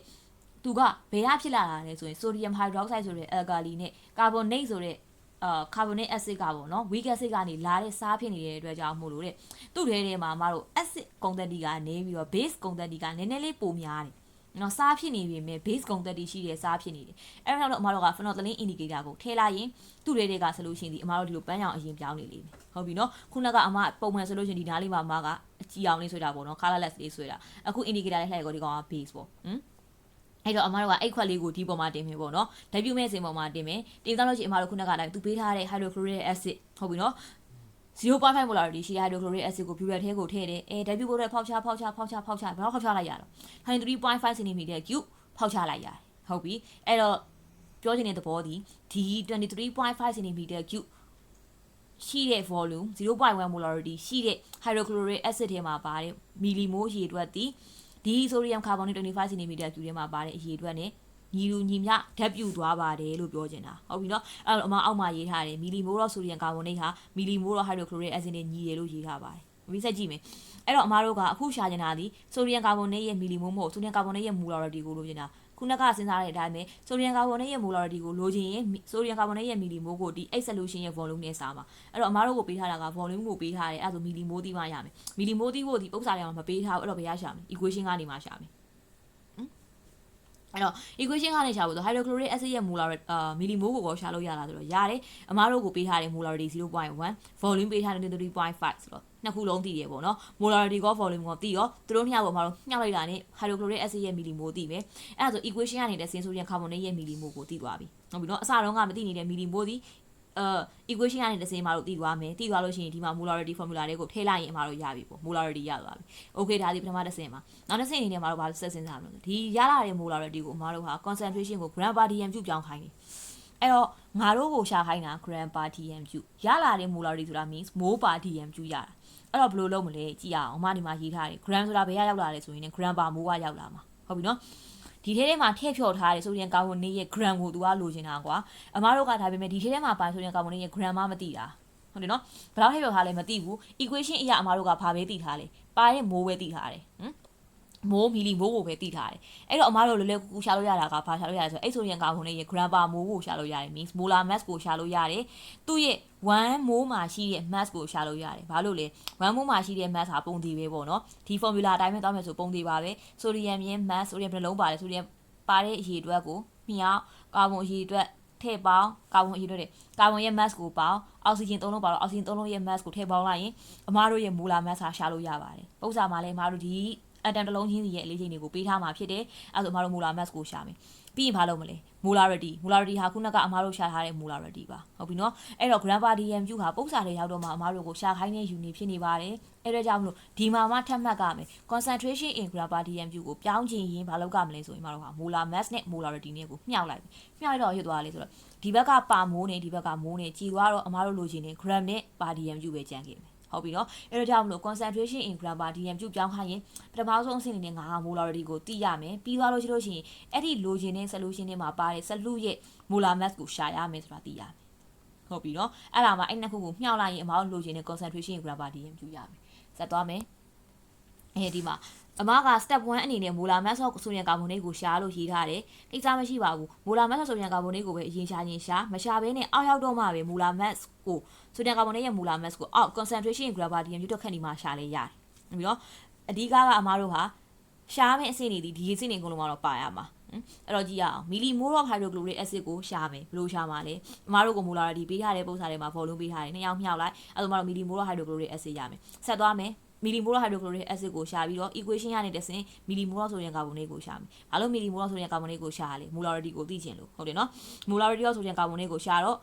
သူကဘယ်ရဖြစ်လာတာလဲဆိုရင် sodium hydroxide ဆိုတဲ့ alkali နဲ့ carbonate ဆိုတဲ့carbonic acid ကပေါ့နော် weak acid ကနေလာတဲ့စားဖြစ်နေတဲ့အတွက်ကြောင့်မို့လို့တဲ့သူ့ထဲမှာမတို့ acid ကုန်သက်တီကနေပြီးတော့ base ကုန်သက်တီကနည်းနည်းလေးပိုများတယ်နော်စားဖြစ်နေပြီမဲ့ base ကုန်သက်တီရှိတဲ့စားဖြစ်နေတယ်အဲ့ဒါတော့အမတို့က phenolphthalein indicator ကိုထည့်လိုက်ရင်သူ့တွေကဆိုလို့ရှိရင်ဒီအမတို့ဒီလိုပန်းရောင်အရင်ပြောင်းနေလိမ့်မယ်ဟုတ်ပြီနော်ခုနကအမပုံမှန်ဆိုလို့ရှိရင်ဒီနားလေးမှာအမကအကြည်အောင်လေးဆွဲတာပေါ့နော် colorless လေးဆွဲတာအခု indicator လေးလှည့်ကိုဒီကောင်က base ပေါ့အဲ့တော့အမတို့ကအဲ့ခွက်လေးကိုဒီပေါ်မှာတင်မယ်ပေါ့နော်ဓာတ်ပြုမဲ့စင်ပေါ်မှာတင်မယ်တင်သွားလို့ရှိရင်အမတို့ခုနကတိုင်းသူပေးထားတဲ့ hydrochloric acid ဟုတ်ပြီနော်0.5 molarity ရှိ hydrochloric acid ကို burette ထဲကိုထည့်တယ်ဓာတ်ပြုဖို့အတွက်ဖောက်ချဘယ်တော့ဖောက်ချလိုက်ရတော့ 23.5 cm cube ဖောက်ချလိုက်ရတယ်ဟုတ်ပြီအဲ့တော့ပြောချင်တဲ့သဘောဒီ23.5 cm cube ရှိတဲ့ volume 0.1 molarity ရှိတဲ့ hydrochloric acid ထဲမှာပါတယ် millimole ရေအတွက်ဒီsodium carbonate 25 cm cube ထဲမှာပါတဲ့အရေအတွက်နဲ့ညီလူညီမျှဓာတ်ပြုသွားပါတယ်လို့ပြောချင်တာဟုတ်ပြီနော်အဲ့တော့အမအောက်မှာရေးထားတယ် millimole of sodium carbonate ဟာ millimole of hydrochloric acid နဲ့ညီတယ်လို့ရေးထားပါတယ်ဒီဆက်ကြည့်မယ်အဲ့တော့အမတို့ကအခုရှာချင်တာဒီ sodium carbonate ရဲ့ millimole မဟုတ် sodium carbonate ရဲ့ molarity ကိုလိုချင်တာခုနကစဉ်းစားတဲ့အတိုင်းပဲ sodium carbonate ရဲ့ molarity ကိုလိုချင်ရင် sodium carbonate ရဲ့ millimole ကိုဒီ solution ရဲ့ volume နဲ့စာမှာအဲ့တော့အမတို့ကိုပေးထားတာက volume ကိုပေးထားတယ်အဲ့ဒါဆို millimole တိမှရမယ် millimole တိဖို့ဒီဥစ္စာတွေမှာမပေးထားဘူးအဲ့တော့ဘယ်ရရှာမလဲ equation ကနေမှရှာမယ် အဲ့တော့ equation ကနေရှာဖို့ဆို hydrochloric acid ရဲ့ molar millimole ကိုရှာလို့ရလားဆိုတော့ရတယ်အမားတို့ကိုပေးထားတဲ့ molarity 0.1 volume ပေးထားတဲ့ 3.5 ဆိုတော့နှစ်ခုလုံးသိရပေါ့နော် molarity ကော volume ကောသိရောသူတို့နှစ်ယောက်ကိုအမားတို့ညှောက်လိုက်တာနဲ့ hydrochloric acid ရဲ့ millimole သိမယ်အဲ့ဒါဆို equation ကနေတဲ့ sodium carbonate ရဲ့ millimole ကိုသိသွားပြီဟုတ်ပြီနော်အစတုန်းကမသိနေတဲ့ millimole ဒီequation ကနေတစ်စင်းမှာတို့တည်သွားမယ်တည်သွားလို့ရှိရင်ဒီမှာ molarity formula တွေကိုထည့်လိုက်ရင်အမှားတို့ရပြီပေါ့ molarity ရသွားပြီ okay ဒါဒီပထမတစ်စင်းမှာနောက်တစ်စင်းအနေနဲ့မှာတို့ဘာလို့ဆက်စဉ်းစားမလဲဒီရလာတဲ့ molarity ကိုအမှားတို့ဟာ concentration ကို gram per dm ပြောင်းခိုင်းတယ်အဲ့တော့ငါတို့ကိုရှာခိုင်းတာ gram per dm ရလာတဲ့ molarity ဆိုတာ means mole per dm ရတာအဲ့တော့ဘယ်လိုလုပ်မလဲကြည့်ရအောင်အမဒီမှာရေးထားတယ် gram ဆိုတာဘယ်ရောက်လာလဲဆိုရင် gram per mole ကရောက်လာမှာဟုတ်ပြီနော်ဒီထဲထဲမှာထည့်ဖြော်ထားတဲ့ဆိုဒီယမ်ကာဗွန်နိတ်ရဲ့ gram ကိုသူကလိုချင်တာကွာအမားတို့ကဒါပေမဲ့ဒီထဲထဲမှာပါဆိုဒီယမ်ကာဗွန်နိတ်ရဲ့ gram မသိတာဟုတ်တယ်နော်ဘယ်လောက်ထည့်ဖြော်ထားလဲမသိဘူး equation အရာအမားတို့ကဘာပဲသိထားလဲပါတဲ့မိုးပဲသိထားတယ်မိုးမီလီမိုးကိုပဲသိထားတယ်အဲ့တော့အမားတို့လွယ်လွယ်ကူကူရှာလို့ရတာကဘာရှာလို့ရလဲဆိုအဲ့ဆိုဒီယမ်ကာဗွန်နိတ်ရဲ့ gram per mole ကိုရှာလို့ရတယ် means molar mass ကိုရှာလို့ရတယ်သူ့ရဲ့1 mole မှာရှိတဲ့ mass ကိုရှာလို့ရတယ်ဘာလို့လဲ1 mole မှာရှိတဲ့ mass ဟာပုံသေးပဲပေါ့နော်ဒီ formula အတိုင်းပဲသွားမယ်ဆိုပုံသေးပါပဲဆိုဒီယမ်ရဲ့ mass ဆိုဒီယမ်ဘယ်နှလုံးပါတယ်ဆိုဒီယမ်ပါတဲ့အရေအတွက်ကိုမြောက်ကာဗွန်အရေအတွက်ထည့်ပေါင်းကာဗွန်အရေအတွက်တွေကာဗွန်ရဲ့ mass ကိုပေါင်းအောက်ဆီဂျင်3လုံးပါတော့အောက်ဆီဂျင်3လုံးရဲ့ mass ကိုထည့်ပေါင်းလိုက်ရင်အမားတို့ရဲ့ molar mass ဟာရှာလို့ရပါတယ်ပုံစံမှာလည်းအမားတို့ဒီ atom တစ်လုံးချင်းစီရဲ့အလေးချိန်တွေကိုပေးထားမှာဖြစ်တယ်အဲဆိုအမားတို့ molar mass ကိုရှာမယ်ပြီးရင်ဘာလုပ်မလဲ molarity ဟာခုနကအမားတို့ရှာထားတဲ့ molarity ပါဟုတ်ပြီနော်အဲ့တော့ gram per dm ဟာပုံစံတွေရောက်တော့မှအမားတို့ကိုရှာခိုင်းတဲ့ unit ဖြစ်နေပါတယ်အဲ့ဒါကြောင့်မလို့ဒီမှာမှထပ်မှတ်ကြမယ် concentration in gram per dm ကိုပြောင်းချင်ရင်ဘာလုပ်ကြမလဲဆိုရင်အမားတို့က molar mass နဲ့ molarity နဲ့ကိုမြှောက်လိုက်တော့ရသွားလေဆိုတော့ဒီဘက်ကပါမိုးနဲ့ဒီဘက်ကမိုးနဲ့ကြည်သွားတော့အမားတို့လိုချင်တဲ့ gram နဲ့ per dm ပဲကြံခဲ့မယ်ဟုတ်ပြီနော်အဲ့တော့ကြောင့်မလို့ concentration in gram per dm ပြောင်းခိုင်းရင်ပထမဆုံးအဆင့်အနေနဲ့ငါ molarity ကိုသိရမယ်ပြီးသွားလို့ရှိလို့ရှိရင်အဲ့ဒီလိုချင်တဲ့ solution တွေမှာပါတဲ့ solute ရဲ့ molar mass ကိုရှာရမယ်ဆိုတာသိရမယ်ဟုတ်ပြီနော်အဲ့ဒါမှအဲ့နှစ်ခုကိုမြှောက်လိုက်ရင်အမားတို့လိုချင်တဲ့ concentration in gram per dm ရမယ်ဆက်သွားမယ်အဲဒီမှာအမက step 1အနေနဲ့ molar mass of sodium carbonate ကိုရှာလို့ရေးထားတယ်ကိစ္စမရှိပါဘူး molar mass of sodium carbonate ကိုပဲအရင်ရှာရင်ရှာမရှာဘဲနဲ့အောက်ရောက်တော့မှပဲ molar mass ကို sodium carbonate ရဲ့ molar mass ကိုအောက် concentration in gram per dm တက်ခက်နေမှရှာလဲရတယ်ပြီးတော့အဓိကကအမတို့ဟာရှာမယ့်အဆင့်တွေဒီအဆင့်တွေအကုန်လုံးကတော့ပါရမှာအဲ့တော့ကြည့်ရအောင် millimole of hydrochloric acid ကိုရှာမယ်ဘယ်လိုရှာမှာလဲအမတို့က molarity ပေးထားတဲ့ပုံစံတွေမှာ volume ပေးထားတယ်နှစ်ယောက်မြှောက်လိုက်အဲ့တော့အမတို့ millimole of hydrochloric acid ရမယ်ဆက်သွားမယ်millimole hydrochloric acid ကိုရှာပြီးတော့ equation ရနေတဲ့စင် millimole sodium carbonate ကိုရှာမယ်။ဘာလို့ millimole sodium carbonate ကိုရှာရလဲ molarity ကိုသိချင်လို့ဟုတ်တယ်နော်။ molarity of sodium carbonate ကိုရှာတော့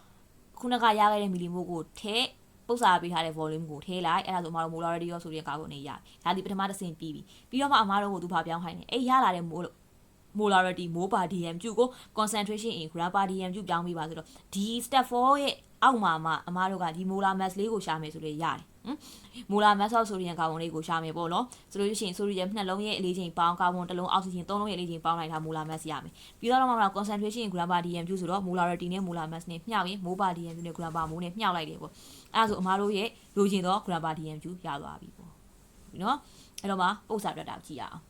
ခုနကရခဲ့တဲ့ millimole ကိုထည့်ပုတ်စာပေးထားတဲ့ volume ကိုထည့်လိုက်အဲ့ဒါဆိုအမတို့ molarity of sodium carbonate ရတယ်။ဒါဒီပထမတစ်ဆင့်ပြီးပြီ။ပြီးတော့မှအမတို့ကိုသူဘာပြောင်းခိုင်းလဲ။အဲ့ရလာတဲ့ molarity mole per dm ကို concentration in gram per dm ပြောင်းပြီးပါဆိုတော့ဒီ step 4ရဲ့အောက်မှာမှအမတို့ကဒီ molar mass လေးကိုရှာမယ်ဆိုလေရတယ်molar mass of sodium carbonate ကိုရှာမယ်ပေါ့နော်ဆိုလို့ရှိရင် sodium နှလုံးရဲ့အလေးချိန်ပေါင်းကာဗွန်တစ်လုံးအောက်ဆီဂျင်3လုံးရဲ့အလေးချိန်ပေါင်းလိုက်တာ molar mass ရမယ်ပြီးတော့မှ concentration in gram per dm ဆိုတော့ molarity နဲ့ molar mass နဲ့မျှရင် mole per dm နဲ့ gram per mole နဲ့မျှလိုက်တယ်ပေါ့အဲ့ဒါဆိုအမတို့ရဲ့လိုချင်တော့ gram per dm ရသွားပြီပေါ့ပြီနော်အဲ့တော့မှပုတ်စာပြတ်တာကြည့်ရအောင်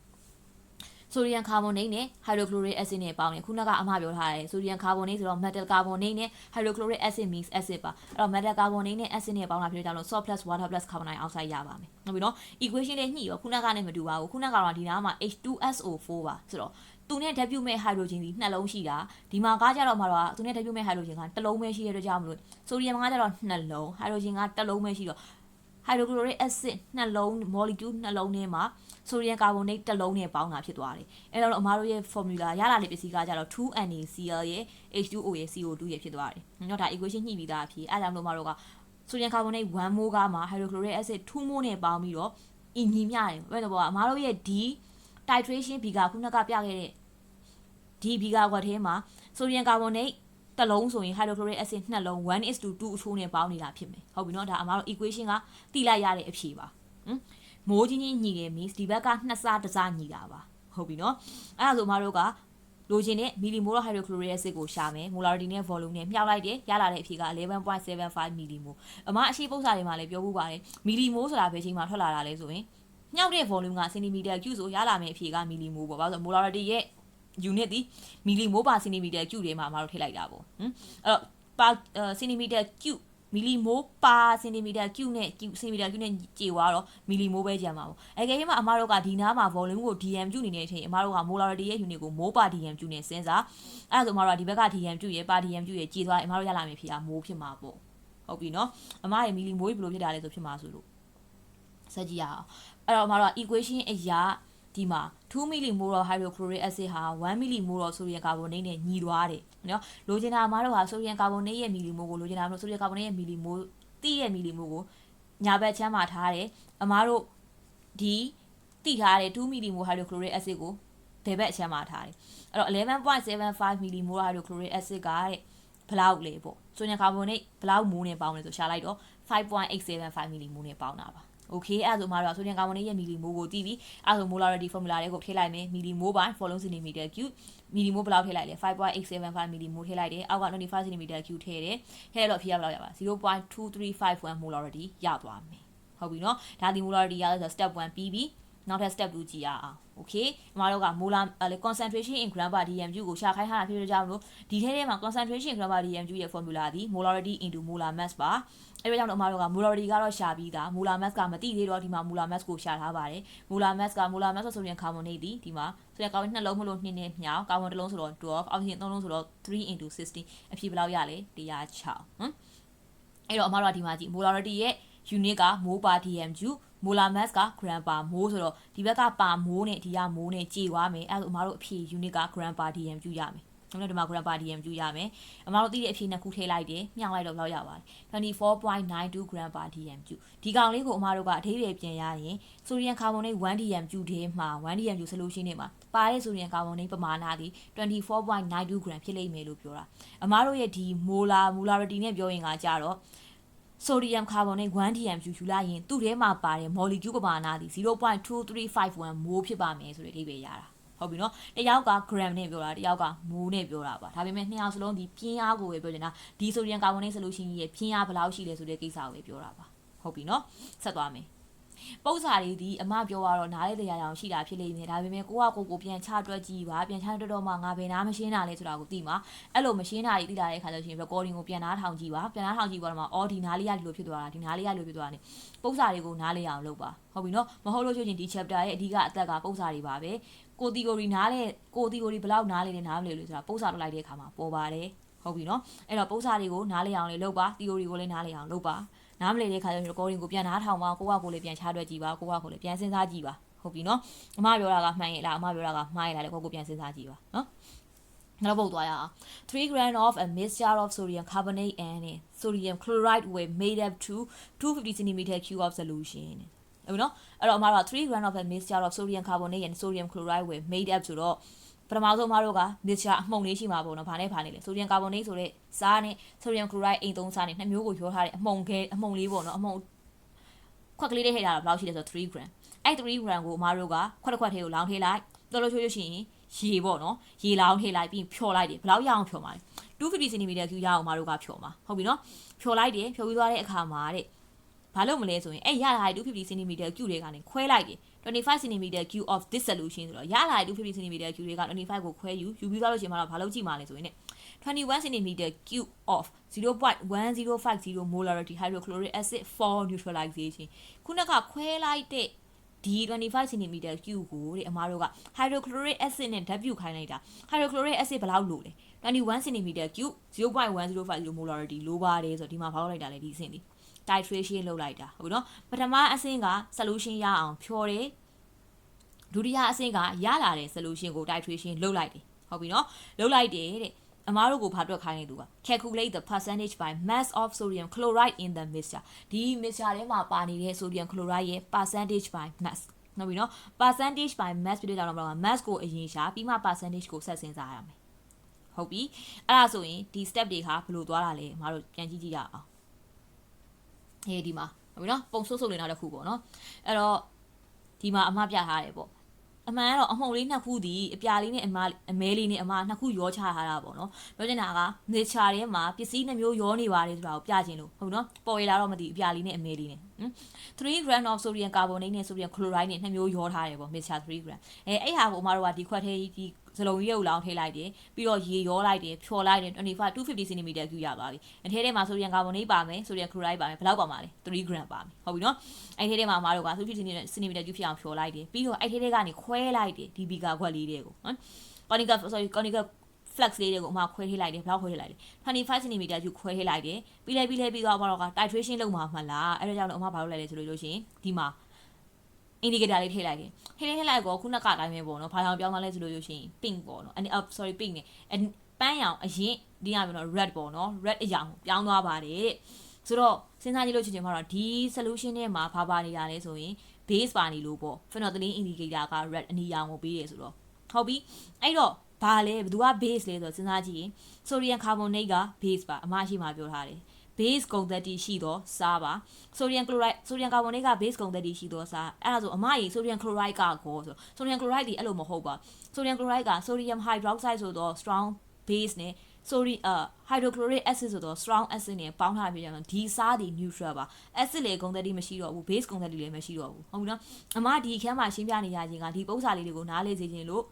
sodium carbonate နဲ့ hydrochloric acid နဲ့ပေါင်းတယ်ခုနကအမှားပြောထားတယ် sodium carbonate ဆိုတော့ metal carbonate နဲ့ hydrochloric acid means acid ပါအဲ့တော့ metal carbonate နဲ့ acid နဲ့ပေါင်းတာဖြစ်ကြလို့ salt plus water plus carbon dioxide ရပါမယ်ဟုတ်ပြီနော် equation လေးညှိရောခုနကနဲ့မတူပါဘူးခုနကတော့ဒီနားမှာ H2SO4 ပါဆိုတော့သူနဲ့ W မဲ့ hydrogen ဒီနှလုံးရှိတာဒီမှာကကြတော့မှာတော့သူနဲ့ W မဲ့ hydrogen ကတစ်လုံးပဲရှိရတဲ့ကြောင့်မလို့ sodium ကကြတော့နှလုံး hydrogen ကတစ်လုံးပဲရှိတော့ hydrochloric acid နှလုံး molecule နှလုံးထဲမှာ sodium carbonate တစ်လုံးနဲ့ပေါင်းတာဖြစ်သွားတယ်အဲ့တော့အမားတို့ရဲ့ formula ရလာတဲ့ပစ္စည်းကကြတော့ 2NaCl ရဲ့ H2O ရဲ့ CO2 ရဲ့ဖြစ်သွားတယ်။နော်ဒါ equation ညှိပြီးသားအဖြစ်အဲ့ဒါကြောင့်လို့အမားတို့က sodium carbonate 1 mole ကမှာ hydrochloric acid 2 mole နဲ့ပေါင်းပြီးတော့ညီမျှတယ်ဘယ်လိုပေါ့အမားတို့ရဲ့ D titration ဘီကခုနကပြခဲ့တဲ့ D ဘီကကွက်ထဲမှာ sodium carbonate တစ်လုံးဆိုရင် hydrochloric acid နှစ်လုံး 1:2 အချိုးနဲ့ပေါင်းနေတာဖြစ်မယ်ဟုတ်ပြီနော်ဒါအမားတို့ equation ကတိလိုက်ရတဲ့အဖြေပါမိုးကြီးကြီးညီတယ် means ဒီဘက်ကနှစ်စားတစ်စားညီတာပါဟုတ်ပြီနော်အဲ့ဒါဆိုအမတို့ကလိုချင်တဲ့ millimole hydrochloric acid ကိုရှာမယ် molarity နဲ့ volume နဲ့မြှောက်လိုက်တယ်ရလာတဲ့အဖြေက 11.75 millimole အမအရှိပုတ်စာတွေမှာလည်းပြောဖို့ပါတယ် millimole ဆိုတာဘယ်ချိန်မှာထွက်လာတာလဲဆိုရင်မြှောက်တဲ့ volume က centimeter cube ဆိုရလာမယ့်အဖြေက millimole ပေါ့ဘာလို့ဆို molarity ရဲ့ unit ဒီ millimole per centimeter cube ထဲမှာအမတို့ထည့်လိုက်တာပေါ့အဲ့တော့ per centimeter cube millimole per centimeter cube နဲ့ centimeter cube နဲ့ကြေသွားတော့ millimole ပဲကျန်မှာပေါ့အကယ်၍မှအမတို့ကဒီနားမှာ volume ကို dm cube အနေနဲ့ချိန်အမတို့က molarity ရဲ့ unit ကို mole per dm cube နဲ့စဉ်းစားအဲ့ဒါဆိုအမတို့ကဒီဘက်က dm cube ရဲ့ per dm cube ရဲ့ကြေသွားရင်အမတို့ရလာမယ်ဖြစ်တာ mole ဖြစ်မှာပေါ့ဟုတ်ပြီနော်အမရဲ့ millimole ဘယ်လိုဖြစ်တာလဲဆိုဖြစ်မှာဆိုလို့စကြည့်ရအောင်အဲ့တော့အမတို့က equation အရာဒီမှာ2 millimolar hydrochloric acid ဟာ1 millimolar sodium carbonate နဲ့ညီသွားတယ်နော်လိုချင်တာအမတို့က sodium carbonate ရဲ့ millimole ကိုလိုချင်တာမလို့ sodium carbonate ရဲ့ millimole တိရဲ့ millimole ကိုညာဘက်ချမ်းမှာထားတယ်အမတို့ဒီတိထားတဲ့2 millimolar hydrochloric acid ကိုဘယ်ဘက်အချမ်းမှာထားတယ်အဲ့တော့ 11.75 millimolar hydrochloric acid ကတဲ့ဘယ်လောက်လဲပေါ့ sodium carbonate ဘယ်လောက်မိုးနဲ့ပေါင်းလဲဆိုရှာလိုက်တော့ 5.875 millimolar နဲ့ပေါင်းတာပါโอเคအဲ့ဒါဆိုမှတော့ sodium carbonate ရဲ့ millimole ကိုတည်ပြီးအဲ့ဒါဆို molarity formula လေးကိုထည့်လိုက်မယ် millimole by volume centimeter cube millimole ဘယ်လောက်ထည့်လိုက်လဲ 5.875 millimole ထည့်လိုက်တယ်အောက်က25 centimeter cube ထည့်တယ်ထည့်တော့ဖြေရဘယ်လောက်ရပါ0.2351 molarity ရသွားမယ်ဟုတ်ပြီနော်ဒါဒီ molarity ရဆို step 1ပြီးပြီနောက်ထပ် step 2ကြည့်ရအောင်โอเคအမတို့က molar concentration in gram per dm cube ကိုရှာခိုင်းထားတာဖြစ်လို့ကြောင့်မလို့ဒီထဲမှာ concentration gram per dm cube ရဲ့ formula ဒီ molarity into molar mass ပါအဲ့ဒါကြောင့်အမတို့က molarity ကတော့ရှာပြီးသား molar mass ကမသိသေးတော့ဒီမှာ molar mass ကိုရှာထားပါတယ် molar mass ဆို sodium carbonate ဒီမှာ sodium carbonate နှလုံးမလို့2နဲ့မြောက် carbon တစ်လုံးဆိုတော့12 oxygen 3လုံးဆိုတော့3 into 16အဖြေဘယ်လောက်ရလဲ106အဲ့တော့အမတို့ကဒီမှာကြည့် molarity ရဲ့ unit က mole per dm cube molar mass က gram per mole ဆိုတော့ဒီဘက်က per mole နဲ့ဒီက mole နဲ့ကြေသွားမယ်အဲ့ဒါဆိုအမတို့အဖြေ unit က gram per dm cube ရမယ်ကျွန်တော်ဒီမှာ gram per dm cube ရမယ်အမတို့သိတဲ့အဖြေနှစ်ခုထည့်လိုက်တယ်မြှောက်လိုက်တော့ဘယ်လောက်ရပါလဲ 24.92 gram per dm cube ဒီကောင်လေးကိုအမတို့ကအဓိပ္ပာယ်ပြန်ရရင် sodium carbonate 1 dm cube ထဲမှာ1 dm cube solution ထဲမှာပါတဲ့ sodium carbonate ပမာဏသည် 24.92 gram ဖြစ်လိမ့်မယ်လို့ပြောတာအမတို့ရဲ့ဒီ molarity နဲ့ပြောရင်ကကြတော့sodium carbonate 1 dm cube ယူလိုက်ရင်သူ့ထဲမှာပါတဲ့ molecule ပမာဏသည် 0.2351 mole ဖြစ်ပါမယ်ဆိုတဲ့အဓိပ္ပာယ်ရတာဟုတ်ပြီနော်တယောက်က gram နဲ့ပြောတာတယောက်က mole နဲ့ပြောတာပါဒါပေမဲ့နှစ်ယောက်စလုံးဒီပြင်းအားကိုပဲပြောချင်တာဒီ sodium carbonate solution ကြီးရဲ့ပြင်းအားဘယ်လောက်ရှိလဲဆိုတဲ့ကိစ္စကိုပဲပြောတာပါဟုတ်ပြီနော်ဆက်သွားမယ်ပု္ပ္ပစာတွေဒီအမပြောရတော့နားလေတရားအောင်ရှိတာဖြစ်လိမ့်မယ်ဒါပေမဲ့ကိုပြန်ချတွက်ကြည့်ပါပြန်ချတွက်တော့မှငါဘယ်နားမရှင်းတာလဲဆိုတာကိုသိမှာအဲ့လိုမရှင်းတာတွေသိလာတဲ့အခါကျရင် recording ကိုပြန်နားထောင်ကြည့်ပါပြန်နားထောင်ကြည့်ပါတော့မှအော်ဒီနားလေးရဒီလိုဖြစ်သွားတာဒီနားလေးရလိုဖြစ်သွားတာ ਨੇ ပု္ပ္ပစာတွေကိုနားလေအောင်လုပ်ပါဟုတ်ပြီနော်မဟုတ်လို့ရှိရင်ဒီ chapter ရဲ့အဓိကအသက်ကပု္ပ္ပစာတွေပါပဲကို theory နားလေကို theory ဘယ်လောက်နားလေနဲ့နားမလဲလို့ဆိုတာပု္ပ္ပစာလုပ်လိုက်တဲ့အခါမှာပေါ်ပါတယ်ဟုတ်ပြီနော်အဲ့တော့ပု္ပ္ပစာတွေကိုနားလေအောင်လေလုပ်ပါ theory ကိုလည်းနားလေအောင်လုပ်ပါနားမလည်တဲ့ခါကျရင် recording ကိုပြန်နားထောင်ပါကိုလည်းပြန်ချတွက်ကြည့်ပါကိုလည်းပြန်စဉ်းစားကြည့်ပါဟုတ်ပြီနော်အမပြောတာကမှန်ရဲ့လားအမပြောတာကမှားရဲ့လားလေကိုပြန်စဉ်းစားကြည့်ပါနော်နောက်ပုတ်သွားရအောင်3 gram of a mixture of sodium carbonate and sodium chloride were made up to 250 centimeter cube of solution ဟုတ်ပြီနော်အဲ့တော့အမတို့က3 gram of a mixture of sodium carbonate and sodium chloride were made up ဆိုတော့ပထမဆုံးမတို့က mixture အမှုန်လေးရှိမှာပေါ့နော်။ဘာနဲ့လဲ။ sodium carbonate ဆိုတဲ့စားနဲ့ sodium chloride အိမ်သုံးစားနဲ့နှစ်မျိုးကိုရောထားတဲ့အမှုန်လေးပေါ့နော်။အမှုန်ခွက်ကလေးတွေထည့်ထားတာဘယ်လောက်ရှိလဲဆိုတော့3 gram ။အဲ့3 gram ကိုမတို့ကခွက်ထဲကိုလောင်းထည့်လိုက်။တော်တော်ချိုးရှင်ရေပေါ့နော်။ရေလောင်းထည့်လိုက်ပြီးဖြော်လိုက်တယ်။ဘယ်လောက်ရအောင်ဖြော်မှာလဲ။250 cm cube ရအောင်မတို့ကဖြော်မှာ။ဟုတ်ပြီနော်။ဖြော်လိုက်တယ်။ဖြော်ပြီးသွားတဲ့အခါမှာတဲ့ဘာလို့မလဲဆိုရင်အဲ့ရလာတဲ့250 cm cube တွေကနေခွဲလိုက်တယ်25 cm cube of this solution ဆိုတော့ရလာတဲ့250 cm cube တွေက25ကိုခွဲယူပြီးသွားလို့ရှိရင်မတော့ဘာလို့ကြည့်မှာလဲဆိုရင်21 cm cube of 0.1050 molarity hydrochloric acid for neutralization ခုနကခွဲလိုက်တဲ့ဒီ25 cm cube ကိုတဲ့အမားတို့က hydrochloric acid နဲ့ဓာတ်ပြုတ်ခိုင်းလိုက်တာ hydrochloric acid ဘယ်လောက်လို့လဲ21 cm cube 0.1050 molarity လိုပါတယ်ဆိုတော့ဒီမှာဘာလို့လိုက်တာလဲဒီအဆင့်ဒီtitration လုပ်လိုက်တာဟုတ်ပြီနော်ပထမအဆင့်က solution ရအောင်ဖြော်တယ်ဒုတိယအဆင့်ကရလာတဲ့ solution ကို titration လုပ်လိုက်တယ်ဟုတ်ပြီနော်လုပ်လိုက်တယ်တဲ့အမားတို့ကိုဘာတွက်ခိုင်းနေသူက calculate the percentage by mass of sodium chloride in the mixture ဒီ mixture ထဲမှာပါနေတဲ့ sodium chloride ရဲ့ percentage by mass ဟုတ်ပြီနော် percentage by mass ပြတဲ့ကြောင့်တော့ mass ကိုအရင်ရှာပြီးမှ percentage ကိုဆက်စဉ်းစားရမယ်ဟုတ်ပြီအဲ့ဒါဆိုရင်ဒီ step တွေကဘယ်လိုသွားတာလဲအမားတို့ပြန်ကြည့်ကြရအောင်ဒီမှာဟုတ်ပြီနော်ပုံဆုပ်လေးနောက်တစ်ခုပေါ့နော်အဲ့တော့ဒီမှာအမပြထားတယ်ပေါ့အမှန်ကတော့အမှုံလေးနှစ်ခုဒီအပြာလေးနဲ့အမဲလေးနဲ့အမနှစ်ခုရောချထားတာပေါ့နော်ပြောချင်တာက nature ထဲမှာပစ္စည်းနှမျိုးရောနေပါတယ်ဆိုတာကိုပြချင်လို့ဟုတ်နော်ပေါ်ရလာတော့မသိအပြာလေးနဲ့အမဲလေးနဲ့ 3 gram of sodium carbonate နဲ့ sodium chloride နဲ့နှစ်မျိုးရောထားတယ်ပေါ့ mixture 3 gram အဲ့ဟာကိုအမတို့ကဒီခွက်ထဲဒီစလုံးကြီးကိုလောင်းထည့်လိုက်တယ်ပြီးတော့ရေရောလိုက်တယ်ဖြော်လိုက်တယ်250 cm cube ရသွားပြီအထဲထဲမှာ sodium carbonate ပါမယ် sodium chloride ပါမယ်ဘယ်လောက်ပါမှာလဲ3 gram ပါမယ်ဟုတ်ပြီနော်အဲ့ထဲထဲမှာအမတို့က250 cm cube ဖြစ်အောင်ဖြော်လိုက်တယ်ပြီးတော့အဲ့ထဲထဲကနေခွဲလိုက်တယ်ဒီဘီကာခွက်လေးတွေကိုနော် conical flux လေးတွေကိုအမခွဲထည့်လိုက်တယ်ဘယ်လောက်ခွဲထည့်လိုက်လဲ25 cm cube ခွဲထည့်လိုက်တယ်ပြီးတော့အမတို့က titration လုပ်မှာမှလားအဲ့ဒါကြောင့်အမဘာလုပ်လိုက်လဲဆိုလို့ရှိရင်ဒီမှာ indicator လေးထည့်လိုက်တယ်ထည့်လိုက်တော့ခုနကအတိုင်းပဲပေါ့နော်ဘာကြောင့်ပြောင်းသွားလဲဆိုလို့ရှိရင် pink ပေါ့နော်sorry pink နဲ့ပန်းရောင်အရင်ဒီကပြောတော့ red ပေါ့နော် red အရောင်ပြောင်းသွားပါတယ်ဆိုတော့စဉ်းစားကြည့်လို့ချင်းမှာတော့ဒီ solution ထဲမှာဘာပါနေတာလဲဆိုရင် base ပါနေလို့ပေါ့ phenolphthalein indicator က red အနီရောင်ကိုပေးရဆိုတော့ဟုတ်ပြီအဲ့တော့ဘာလဲဘယ်သူက base လဲဆိုတော့စဉ်းစားကြည့်ရင် sodium carbonate က base ပါအမရှိမှပြောထားတယ်base ဂုဏ်သတ္တိရှိသောစားပါ sodium carbonate က base ဂုဏ်သတ္တိရှိသောစားအဲ့ဒါဆိုအမကြီး sodium chloride ကကောဆို sodium chloride ဒီအဲ့လိုမဟုတ်ပါ sodium chloride က sodium hydroxide ဆိုတော့ strong base နဲ့ hydrochloric acid ဆိုတော့ strong acid နဲ့ပေါင်းထားပြီးကြတော့ဒီစားဒီ neutral ပါ acid လေဂုဏ်သတ္တိမရှိတော့ဘူး base ဂုဏ်သတ္တိလည်းမရှိတော့ဘူးဟုတ်ပြီနော်အမဒီအခန်းမှာရှင်းပြနေရခြင်းကဒီပုံစံလေးတွေကိုနားလေစေခြင်းလို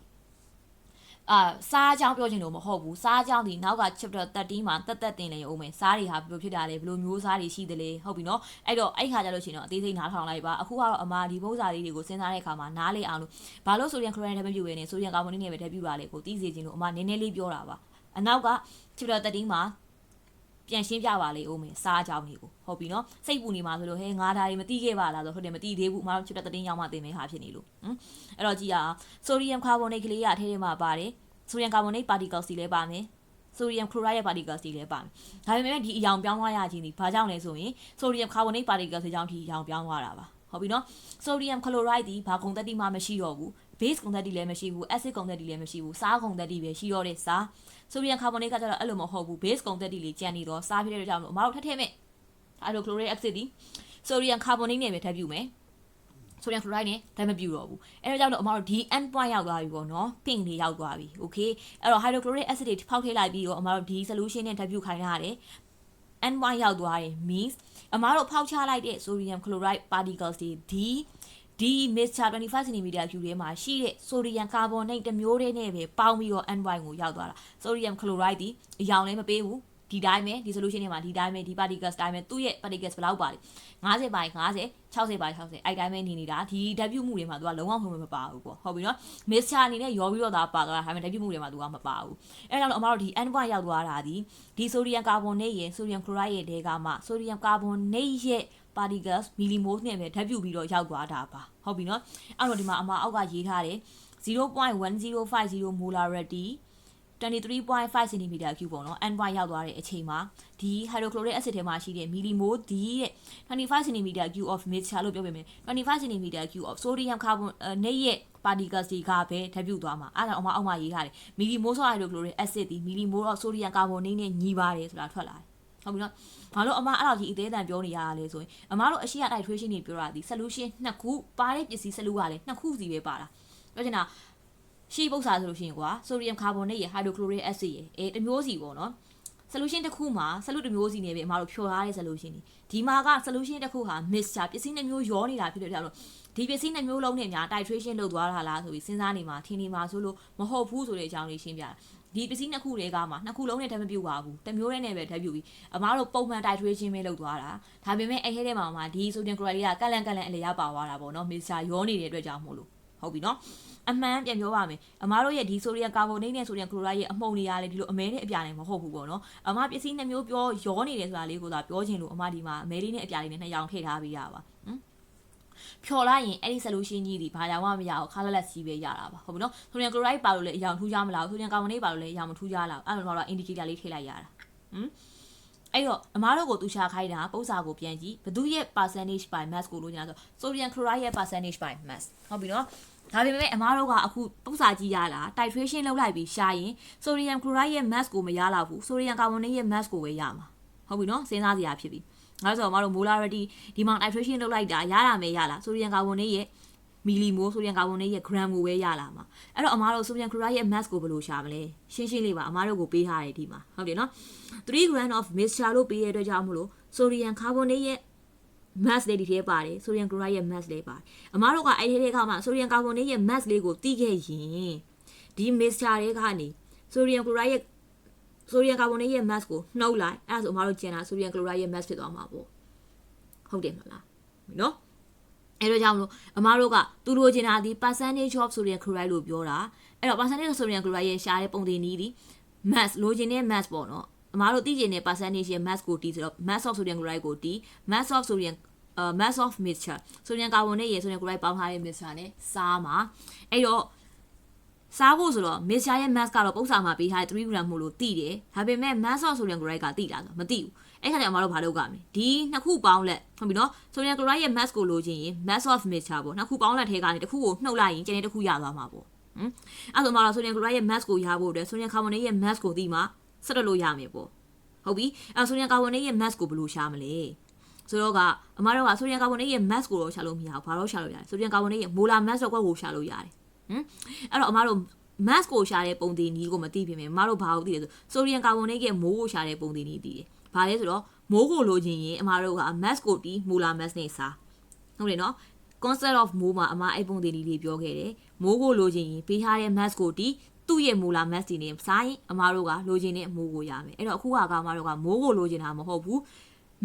့စားကြောင်းပြောချင်လို့မဟုတ်ဘူးစားကြောင်းဒီနောက်က chapter 13မှာတက်တင်လေအောင်မယ်စားတွေဟာဘယ်လိုဖြစ်တာလဲဘယ်လိုမျိုးစားတွေရှိသလဲဟုတ်ပြီနော်အဲ့တော့အဲ့ခါကြလို့ရှိရင်တော့အသေးစိတ်နားထောင်လိုက်ပါအခုကတော့အမဒီပုံစံလေးတွေကိုစဉ်းစားတဲ့အခါမှာနားလေအောင်လို့ဘာလို့ sodium chloride နဲ့ပဲပြုတ်ရနေ sodium carbonate နဲ့ပဲထည့်ပြပါလေကိုသိစေခြင်းလို့အမနည်းနည်းလေးပြောတာပါအနောက်က chapter 13မှာပြန်ရှင်းပြပါလေဦးမယ်စားကြောင်းတွေကိုဟုတ်ပြီနော်စိတ်ပူနေမှာဆိုလို့ဟဲငါဒါတွေမသိခဲ့ပါလားဆိုဟုတ်တယ်မသိသေးဘူးအမတို့ chapter 13ရောက်မှသင်မယ်ဟာဖြစ်နေလို့အဲ့တော့ကြည့်ရအောင် sodium carbonate ကလေးကအထဲထဲမှာပါတယ် sodium carbonate particles တွေလည်းပါမယ် sodium chloride ရဲ့ particles တွေလည်းပါမယ်ဒါပေမဲ့ဒီအရောင်ပြောင်းသွားရခြင်းဒီဘာကြောင့်လဲဆိုရင် sodium carbonate particles တွေကြောင့်ဒီအရောင်ပြောင်းသွားတာပါဟုတ်ပြီနော် sodium chloride ဒီဘာဂုဏ်သတ္တိမှမရှိတော့ဘူး base ဂုဏ်သတ္တိလည်းမရှိဘူး acid ဂုဏ်သတ္တိလည်းမရှိဘူးစားဂုဏ်သတ္တိပဲရှိတော့တဲ့စား sodium carbonate ကကျတော့အဲ့လိုမဟုတ်ဘူး base ဂုဏ်သတ္တိလေးကျန်နေတော့စားဖြစ်တဲ့ကြောင့်လို့အမတို့ထည့်မယ် hydrochloric acid ဒီ sodium carbonate နဲ့ပဲထည့်ပြုမယ်sodium chloride နဲ့ဓာတ်မပြူတော့ဘူးအဲ့တော့ကြောင့်တော့အမတို့ဒီ end point ရောက်သွားပြီပေါ့နော် pink လေးရောက်သွားပြီ okay အဲ့တော့ hydrochloric acid တွေဖောက်ထည့်လိုက်ပြီးတော့အမတို့ဒီ solution နဲ့ဓာတ်ပြူခိုင်းရတယ် end point ရောက်သွားရင် means အမတို့ဖောက်ချလိုက်တဲ့ sodium chloride particles တွေဒီ mixture 25 cm cube ထဲမှာရှိတဲ့ sodium carbonate တစ်မျိုးတည်းနဲ့ပဲပေါင်းပြီးတော့ end point ကိုရောက်သွားတာ sodium chloride ဒီအရောင်လည်းမပေးဘူးဒီတိုင်းပဲဒီ solution ထဲမှာဒီတိုင်းပဲဒီ particles တိုင်းပဲသူ့ရဲ့ particles ဘယ်လောက်ပါလဲ50 by 50 60 by 60အဲ့တိုင်းပဲနေနေတာဒီဓာတ်ပြုမှုတွေမှာ तू ကလုံးဝမပါဘူးပေါ့ဟုတ်ပြီနော် mixture အနေနဲ့ရောပြီးတော့ဒါပါသွားတာဒါပေမဲ့ဓာတ်ပြုမှုတွေမှာ तू ကမပါဘူးအဲ့ဒါကြောင့်အမတို့ဒီ end point ရောက်သွားတာဒီ sodium carbonate ရဲ့ sodium chloride ရဲ့တဲကမှ sodium carbonate ရဲ့ particles millimoles နဲ့ပဲဓာတ်ပြုပြီးတော့ရောက်သွားတာပါဟုတ်ပြီနော်အဲ့တော့ဒီမှာအမအောက်ကရေးထားတယ် 0.1050 molarity 23.5 cm cube ပေါ့နော် end point ရောက်သွားတဲ့အချိန်မှာဒီ hydrochloric acid ထဲမှာရှိတဲ့ millimole ဒီတဲ့25 cm cube of mixture လို့ပြောပြမယ်25 cm cube of sodium carbonate ရဲ့ particles တွေကပဲဓာတ်ပြုသွားမှာအဲ့ဒါအမအောက်မှာရေးထားတယ် millimole of hydrochloric acid ဒီ millimole of sodium carbonate နဲ့ညီပါတယ်ဆိုတာထွက်လာတယ်ဟုတ်ပြီနော်ဘာလို့အမအဲ့လောက်ကြီးအသေးအတန်ပြောနေရတာလဲဆိုရင်အမတို့အရှိရ titration တွေပြောတာဒီ solution နှစ်ခုပါတဲ့ပစ္စည်းစလူကလည်းနှစ်ခုစီပဲပါတာပြောချင်တာရှိပု္ပ္ပစာဆိုလို့ရှိရင်ကွာ sodium carbonate ရဲ့ hydrochloric acid ရဲ့တမျိုးစီပေါ့နော် solution တစ်ခုမှာ solute တစ်မျိုးစီနေပဲအမတို့ဖြော်ထားတဲ့ solution ဒီမှာက solution တစ်ခုဟာ mixture ပစ္စည်းနှစ်မျိုးရောနေတာဖြစ်တဲ့ကြောင့်ဒီပစ္စည်းနှစ်မျိုးလုံးနဲ့များ titration လုပ်သွားတာလားဆိုပြီးစဉ်းစားနေမှာထင်နေမှာဆိုလို့မဟုတ်ဘူးဆိုတဲ့အကြောင်းလေးရှင်းပြတာဒီပစ္စည်းနှစ်ခုတွေကမှနှစ်ခုလုံးနဲ့ဓာတ်မပြုတ်ပါဘူးတစ်မျိုးနဲ့ပဲဓာတ်ပြုတ်ပြီးအမားတို့ပုံမှန် titration ပဲလုပ်သွားတာဒါပေမဲ့အဲ့ထဲမှာမှဒီ sodium chloride ကကလန်အလေရပါသွားတာပေါ့နော် mixture ရောနေတဲ့အတွက်ကြောင့်မို့လို့ဟုတ်ပြီနော်အမှန်ပြန်ပြောပါမယ်အမားတို့ရဲ့ဒီ sodium carbonate နဲ့ sodium chloride ရဲ့အမှုန်တွေရတယ်ဒီလိုအမဲနဲ့အပြာနဲ့မဟုတ်ဘူးပေါ့နော်အမားပစ္စည်းနှစ်မျိုးပြောရောနေတယ်ဆိုတာလေးကိုသာပြောချင်လို့အမားဒီမှာအမဲလေးနဲ့အပြာလေးနဲ့နှစ်ရောင်ထည့်ထားပေးရပါဖြော်လိုက်ရင်အဲ့ဒီ solution ကြီးဒီဘာကြောင့်မှမရအောင်ခါလက်လက်စီးပဲရတာပါဟုတ်ပြီနော် sodium chloride ပါလို့လည်းအရောင်ထူးကြမလား sodium carbonate ပါလို့လည်းအရောင်မထူးကြလားအဲ့လိုတော့ indicator လေးထည့်လိုက်ရတာအဲ့တော့အမားတို့ကိုသူရှာခိုင်းတာပုံစာကိုပြန်ကြည့်ဘသူရဲ့ percentage by mass ကိုလို့ညာဆို sodium chloride ရဲ့ percentage by mass ဟုတ်ပြီနော်ဒါပေမဲ့အမားတို့ကအခုပုံစာကြည့်ရလား titration လုပ်လိုက်ပြီးရှာရင် sodium chloride ရဲ့ mass ကိုမရတော့ဘူး sodium carbonate ရဲ့ mass ကိုပဲရမှာဟုတ်ပြီနော်စဉ်းစားစရာဖြစ်ပြီဒါဆိုတော့အမားတို့ molarity ဒီမှာ titration လုပ်လိုက်တာရတာမဲရလား sodium carbonate ရဲ့ millimole sodium carbonate ရဲ့ gram ကိုပဲရလာမှာအဲ့တော့အမားတို့ sodium chloride ရဲ့ mass ကိုဘယ်လိုရှာမလဲရှင်းလေးပါအမားတို့ကိုပေးထားတယ်ဒီမှာဟုတ်တယ်နော်3 gram of mixture လို့ပေးရတဲ့အတွက်ကြောင့်မလို့ sodium carbonate ရဲ့ mass လေးဒီထဲပါတယ် sodium chloride ရဲ့ mass လေးပါတယ်အမားတို့ကအဲ့ဒီခါမှာ sodium carbonate ရဲ့ mass လေးကိုသိခဲ့ရင်ဒီ mixture တွေကနေ sodium chloride ရဲ့ sodium carbonate ရဲ့ mass ကိုနှုတ်လိုက်အဲ့ဒါဆိုအမားတို့ကျန်တာ sodium chloride ရဲ့ mass ဖြစ်သွားမှာပေါ့ဟုတ်တယ်မလားနော်အဲ့တော့ကြောင့်လို့အမားတို့ကသူလိုချင်တာဒီ percentage of sodium chloride လို့ပြောတာအဲ့တော့ percentage of sodium chloride ရဲ့ရှားတဲ့ပုံသင်နည်းဒီ mass လိုချင်တဲ့ mass ပေါ့နော်အမားတို့သိချင်တဲ့ percentage ရဲ့ mass ကိုတီးဆိုတော့ mass of sodium chloride ကိုတီး mass of sodium mass of mixture sodium carbonate ရဲ့ sodium chloride ပေါင်းထားတဲ့ mixture နဲ့စားမှာအဲ့တော့စားဖို့ဆိုတော့ mixture ရဲ့ mass ကတော့ပုံစံမှာပေးထားတဲ့ 3g မို့လို့တိတယ်ဒါပေမဲ့ mass of sodium chloride ကတိလားဆိုမသိဘူးအဲ့ခါကျအမတို့ဘာလုပ်ကြမလဲဒီနှစ်ခုပေါင်းလက်ဟုတ်ပြီနော် sodium chloride ရဲ့ mass ကိုလိုချင်ရင် mass of mixture ပေါ့နှစ်ခုပေါင်းလက်ထဲကနေတစ်ခုကိုနှုတ်လိုက်ရင်ကျန်တဲ့တစ်ခုရသွားမှာပေါ့အဲ့ဆိုမှတော့ sodium chloride ရဲ့ mass ကိုရဖို့အတွက် sodium carbonate ရဲ့ mass ကိုသိမှဆက်တက်လို့ရမယ်ပေါ့ဟုတ်ပြီအဲ့ sodium carbonate ရဲ့ mass ကိုဘယ်လိုရှာမလဲဆိုတော့ကအမတို့က sodium carbonate ရဲ့ mass ကိုတော့ရှာလို့မရဘူးဘာလို့ရှာလို့ရလဲ sodium carbonate ရဲ့ molar mass တော့ကိုရှာလို့ရတယ်အဲ့တော့အမတို့ mass ကိုရှာတဲ့ပုံသင်နည်းကိုမသိပြင်မယ်အမတို့ဘာလို့သိလဲဆို sodium carbonate ရဲ့ မိုးကိုရှာတဲ့ပုံသင်နည်းသိတယ်ဘာလဲဆိုတော့မိုးကိုလိုချင်ရင်အမတို့က mass ကိုတီး molar mass နဲ့စားဟုတ်တယ်နော် concept of မိုးမှာအမအဲ့ပုံသင်နည်းလေးပြောခဲ့တယ်မိုးကိုလိုချင်ရင်ပေးထားတဲ့ mass ကိုတီးသူ့ရဲ့ molar mass ဒီနဲ့စားရင်အမတို့ကလိုချင်တဲ့မိုးကိုရမယ်အဲ့တော့အခုကအမတို့ကမိုးကိုလိုချင်တာမဟုတ်ဘူး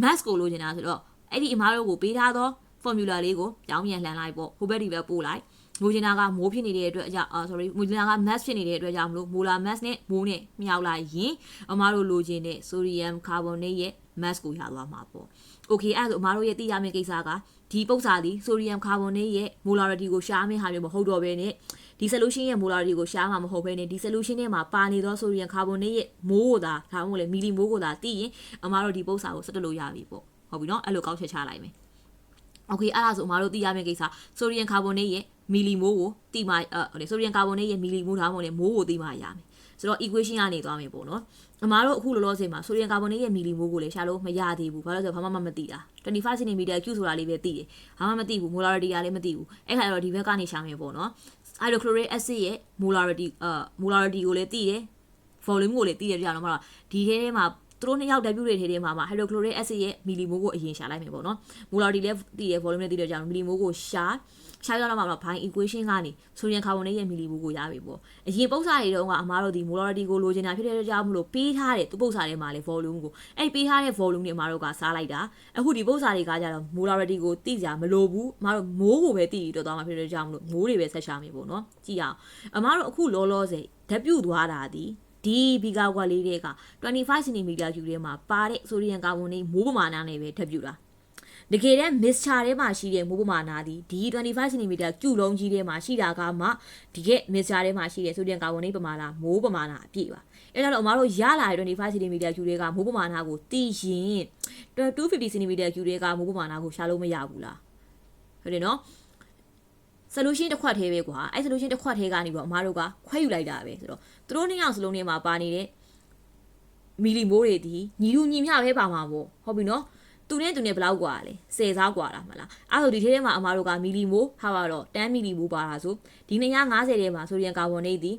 mass ကိုလိုချင်တာဆိုတော့အဲ့ဒီအမတို့ကိုပေးထားသော formula လေးကိုပြောင်းပြန်လှန်လိုက်ပေါ့ဟိုဘက်ဒီဘက်ပို့လိုက်မိုးချင်တာကမိုးဖြစ်နေတဲ့အတွက်ကြောင့်sorry မိုးချင်တာက mass ဖြစ်နေတဲ့အတွက်ကြောင့်မလို့ molar mass နဲ့မိုးနဲ့မြောက်လိုက်ရင်အမတို့လိုချင်တဲ့ sodium carbonate ရဲ့ mass ကိုရသွားမှာပေါ့ okay အဲ့ဒါဆိုအမတို့ရဲ့သိရမယ့်ကိစ္စကဒီပု္ပ္ပစာသည် sodium carbonate ရဲ့ molarity ကိုရှားမယ့်ဟာမျိုးမဟုတ်တော့ဘဲနဲ့ဒီ solution ရဲ့ molarity ကိုရှားမှာမဟုတ်ဘဲနဲ့ဒီ solution ထဲမှာပါနေသော sodium carbonate ရဲ့မိုးကိုသာဒါမှမဟုတ်လေမီလီမိုးကိုသာသိရင်အမတို့ဒီပု္ပ္ပစာကိုဆက်တက်လို့ရပြီပေါ့ဟုတ်ပြီနော်အဲ့လိုကောက်ချက်ချလိုက်မယ်okay အဲ့ဒါဆိုအမတို့သိရမယ့်ကိစ္စ sodium carbonate ရဲ့မီလီမိုးကိုသိမှsodium carbonate ရဲ့မီလီမိုးဒါမှမဟုတ်လေမိုးကိုသိမှရမယ်ဆိုတော့ equation ကနေသွားမယ်ပေါ့နော်အမားတို့အခုလောလောဆယ်မှာ sodium carbonate ရဲ့မီလီမိုးကိုလည်းရှာလို့မရသေးဘူးဘာလို့လဲဆိုတော့ဘာမှမသိတာ25 cm cube ဆိုတာလေးပဲသိတယ်ဘာမှမသိဘူး molarity ကလည်းမသိဘူးအဲ့ခါကျတော့ဒီဘက်ကနေရှာမယ်ပေါ့နော် hydrochloric acid ရဲ့ molarity ကိုလည်းသိတယ် volume ကိုလည်းသိတယ်ပြတော့မှတော့ဒီထဲမှာသူတို့နှစ်ယောက် W တွေထဲမှာ hydrochloric acid ရဲ့မီလီမိုးကိုအရင်ရှာလိုက်မယ်ပေါ့နော် molarity လည်းသိတယ် volume လည်းသိတယ်ကြောင့်မီလီမိုးကိုရှာရတော့မှ by equation ကနေ sodium carbonate ရဲ့မီလီမိုးကိုရပြီပေါ့အရင်ပု္ပ္ပစာတွေတုန်းကအမားတို့ဒီ molarity ကိုလိုချင်တာဖြစ်တဲ့ကြောင့်မလို့ပေးထားတဲ့သူပု္ပ္ပစာထဲမှာလေ volume ကိုအဲ့ပေးထားတဲ့ volume တွေအမားတို့ကစားလိုက်တာအခုဒီပု္ပ္ပစာတွေကကြတော့ molarity ကိုသိကြမလို့ဘူးအမားတို့မိုးကိုပဲသိပြီးတော့သွားမှာဖြစ်တဲ့ကြောင့်မလို့မိုးတွေပဲဆက်ရှာမယ်ပေါ့နော်ကြည့်အောင်အမားတို့အခုလောလောဆယ်ဓာတ်ပြုတ်သွားတာဒီဘီဂါကွာလေးတွေက25 cm cube ထဲမှာပါတဲ့ sodium carbonate မိုးပမာဏနဲ့ပဲဓာတ်ပြုတ်တာတကယ်တမ်း mixture ထဲမှာရှိတဲ့မိုးပမာဏဒီ25 cm cube လုံးကြီးထဲမှာရှိတာကမှဒီက mixture ထဲမှာရှိတဲ့ sodium carbonate ပမာဏမိုးပမာဏအပြည့်ပါအဲ့ဒါတော့အမတို့ရလာတဲ့25 cm cube တွေကမိုးပမာဏကိုသိရင်250 cm cube တွေကမိုးပမာဏကိုရှာလို့မရဘူးလားဟုတ်တယ်နော် solution တစ်ခွက်သေးပဲကွာအဲ့ solution တစ်ခွက်သေးကနေပြီးတော့အမတို့ကခွဲယူလိုက်တာပဲဆိုတော့သူတို့နှစ်ယောက်စလုံးထဲမှာပါနေတဲ့မီလီမိုးတွေဒီညီလူညီမျှပဲပါမှာပေါ့ဟုတ်ပြီနော်သူနဲ့ဘယ်လောက်กว่าလဲ10စားกว่าလားမလားအဲ့ဆိုဒီထဲမှာအမတို့ကမီလီမိုးဟာတော့10မီလီမိုးပါတာဆိုဒီ250ထဲမှာဆိုဒီယမ်ကာဗွန်နိတ်ဒီ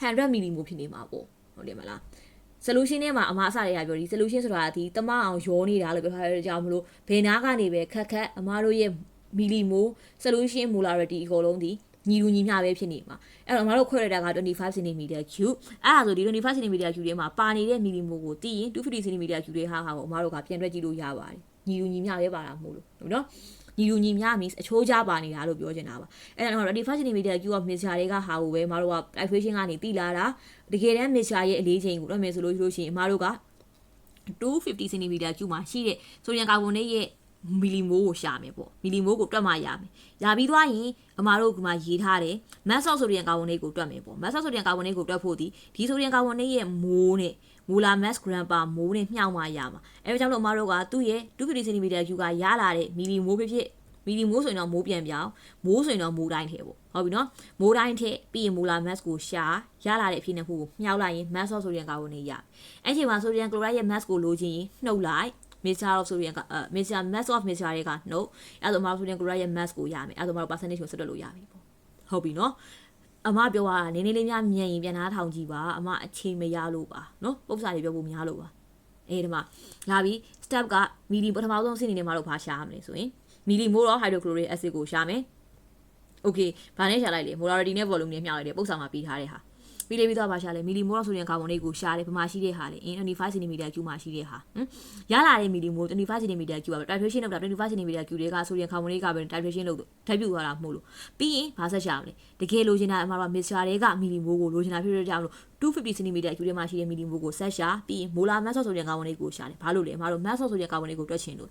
100မီလီမိုးဖြစ်နေမှာပေါ့ဟုတ်တယ်မလား solution ထဲမှာအမအစတွေကပြောဒီ solution ဆိုတာဒီတမအောင်ရောနေတာလို့ပြောထားတဲ့ကြောင့်မလို့ဘယ်နာကနေပဲခက်အမတို့ရဲ့မီလီမိုး solution molarity အကုန်လုံးဒီညီလူညီမျှပဲဖြစ်နေမှာအဲ့တော့အမတို့ခွဲရတာက25 cm cube အဲ့ဒါဆိုဒီ25 cm cube ထဲမှာပါနေတဲ့မီလီမိုးကိုသိရင်250 cm cube တွေဟာကိုအမတို့ကပြန်တွက်ကြည့်လို့ရပါတယ်ညီလူညီမျှပဲပါတာမို့လို့ဟုတ်နော်ညီလူညီမျှ means အချိုးကြပါနေတာလို့ပြောချင်တာပါအဲ့ဒါတော့25 cm cube of mixture တွေကဟာကိုပဲအမတို့က equation ကနေသိလာတာတကယ်တမ်း mixture ရဲ့အလေးချိန်ကိုတော့မယ်ဆိုလို့ရှိရင်အမတို့က250 cm cube မှာရှိတဲ့ဆိုဒီယမ်ကာဗွန်နိတ်ရဲ့မီလီမိုးကိုရှာမယ်ပေါ့မီလီမိုးကိုတွက်မှရမယ်ရပြီးသွားရင်အမတို့ကမှရေးထားတယ် mass of sodium carbonate ကိုတွက်မယ်ပေါ့ mass of sodium carbonate ကိုတွက်ဖို့ဒီsodium carbonate ရဲ့မိုးနဲ့ molar mass gram per မိုးနဲ့မျှောက်မှရမှာအဲဒါကြောင့်လို့အမတို့ကသူ့ရဲ့250 cm cube ကရလာတဲ့မီလီမိုးဖြစ်မီလီမိုးဆိုရင်တော့မိုးပြန်ပြောင်းမိုးဆိုရင်တော့မိုးတိုင်းထဲပေါ့ဟုတ်ပြီနော်မိုးတိုင်းထဲပြီးရင် molar mass ကိုရှာရလာတဲ့အဖြစ်နဲ့ခုကိုမျှောက်လိုက်ရင် mass of sodium carbonate ရအဲ့ချိန်မှာ sodium chloride ရဲ့ mass ကိုလိုချင်ရင်နှုတ်လိုက်mixture of sodium mixture mass of mixture တွေကနှုတ်အဲ့ဒါဆိုမှ sodium chloride ရဲ့ mass ကိုရမယ်အဲ့ဒါဆိုမှ percentage ကိုဆက်တက်လို့ရပြီပေါ့ဟုတ်ပြီနော်အမပြောတာနည်းနည်းလေးများမြန်ရင်ပြန်နားထောင်ကြည့်ပါအမအချိန်မရလို့ပါနော်ပု္ပ္ပစာတွေပြောဖို့များလို့ပါ ဒီမှာလာပြီး step ကမီလီပထမဆုံးအဆင့်အနေနဲ့မတို့ဘာရှာရမလဲဆိုရင်မီလီမိုရောဟိုက်ဒရိုကလိုရစ်အက်ဆစ်ကိုရှာမယ်โอเคဘာနဲ့ရှာလိုက်လဲ molarity နဲ့ volume နဲ့မျှလိုက်တယ်ပုံစံမှာပြီးထားတဲ့ဟာပြီးလေပြီးတော့ပါရှာလဲမီလီမိုရောဆိုရင်ကာဗွန်ဒိတ်ကိုရှာတယ်ပမာရှိတဲ့ဟာလေအင်း25 cm cube မှာရှိတဲ့ဟာရလာတဲ့မီလီမို25 cm cube က titration လုပ်တာ25 cm cube တွေကဆိုရင်ကာဗွန်ဒိတ်ကပဲ titration လုပ်ဓာတ်ပြုတ်သွားတာမဟုတ်လို့ပြီးရင်ဘာဆက်ရှာမလဲတကယ်လိုချင်တာအမှားတော့ mixture တွေကမီလီမိုကိုလိုချင်တာဖြစ်ကြောင်းလို့250 cm cube မှာရှိတဲ့မီလီမိုကိုဆက်ရှာပြီးရင် molar mass ဆိုရင်ကာဗွန်ဒိတ်ကိုရှာတယ်ဘာလို့လဲအမှားတော့ mass ဆိုရင်ကာဗွန်ဒိတ်ကိုတွက်ချင်လို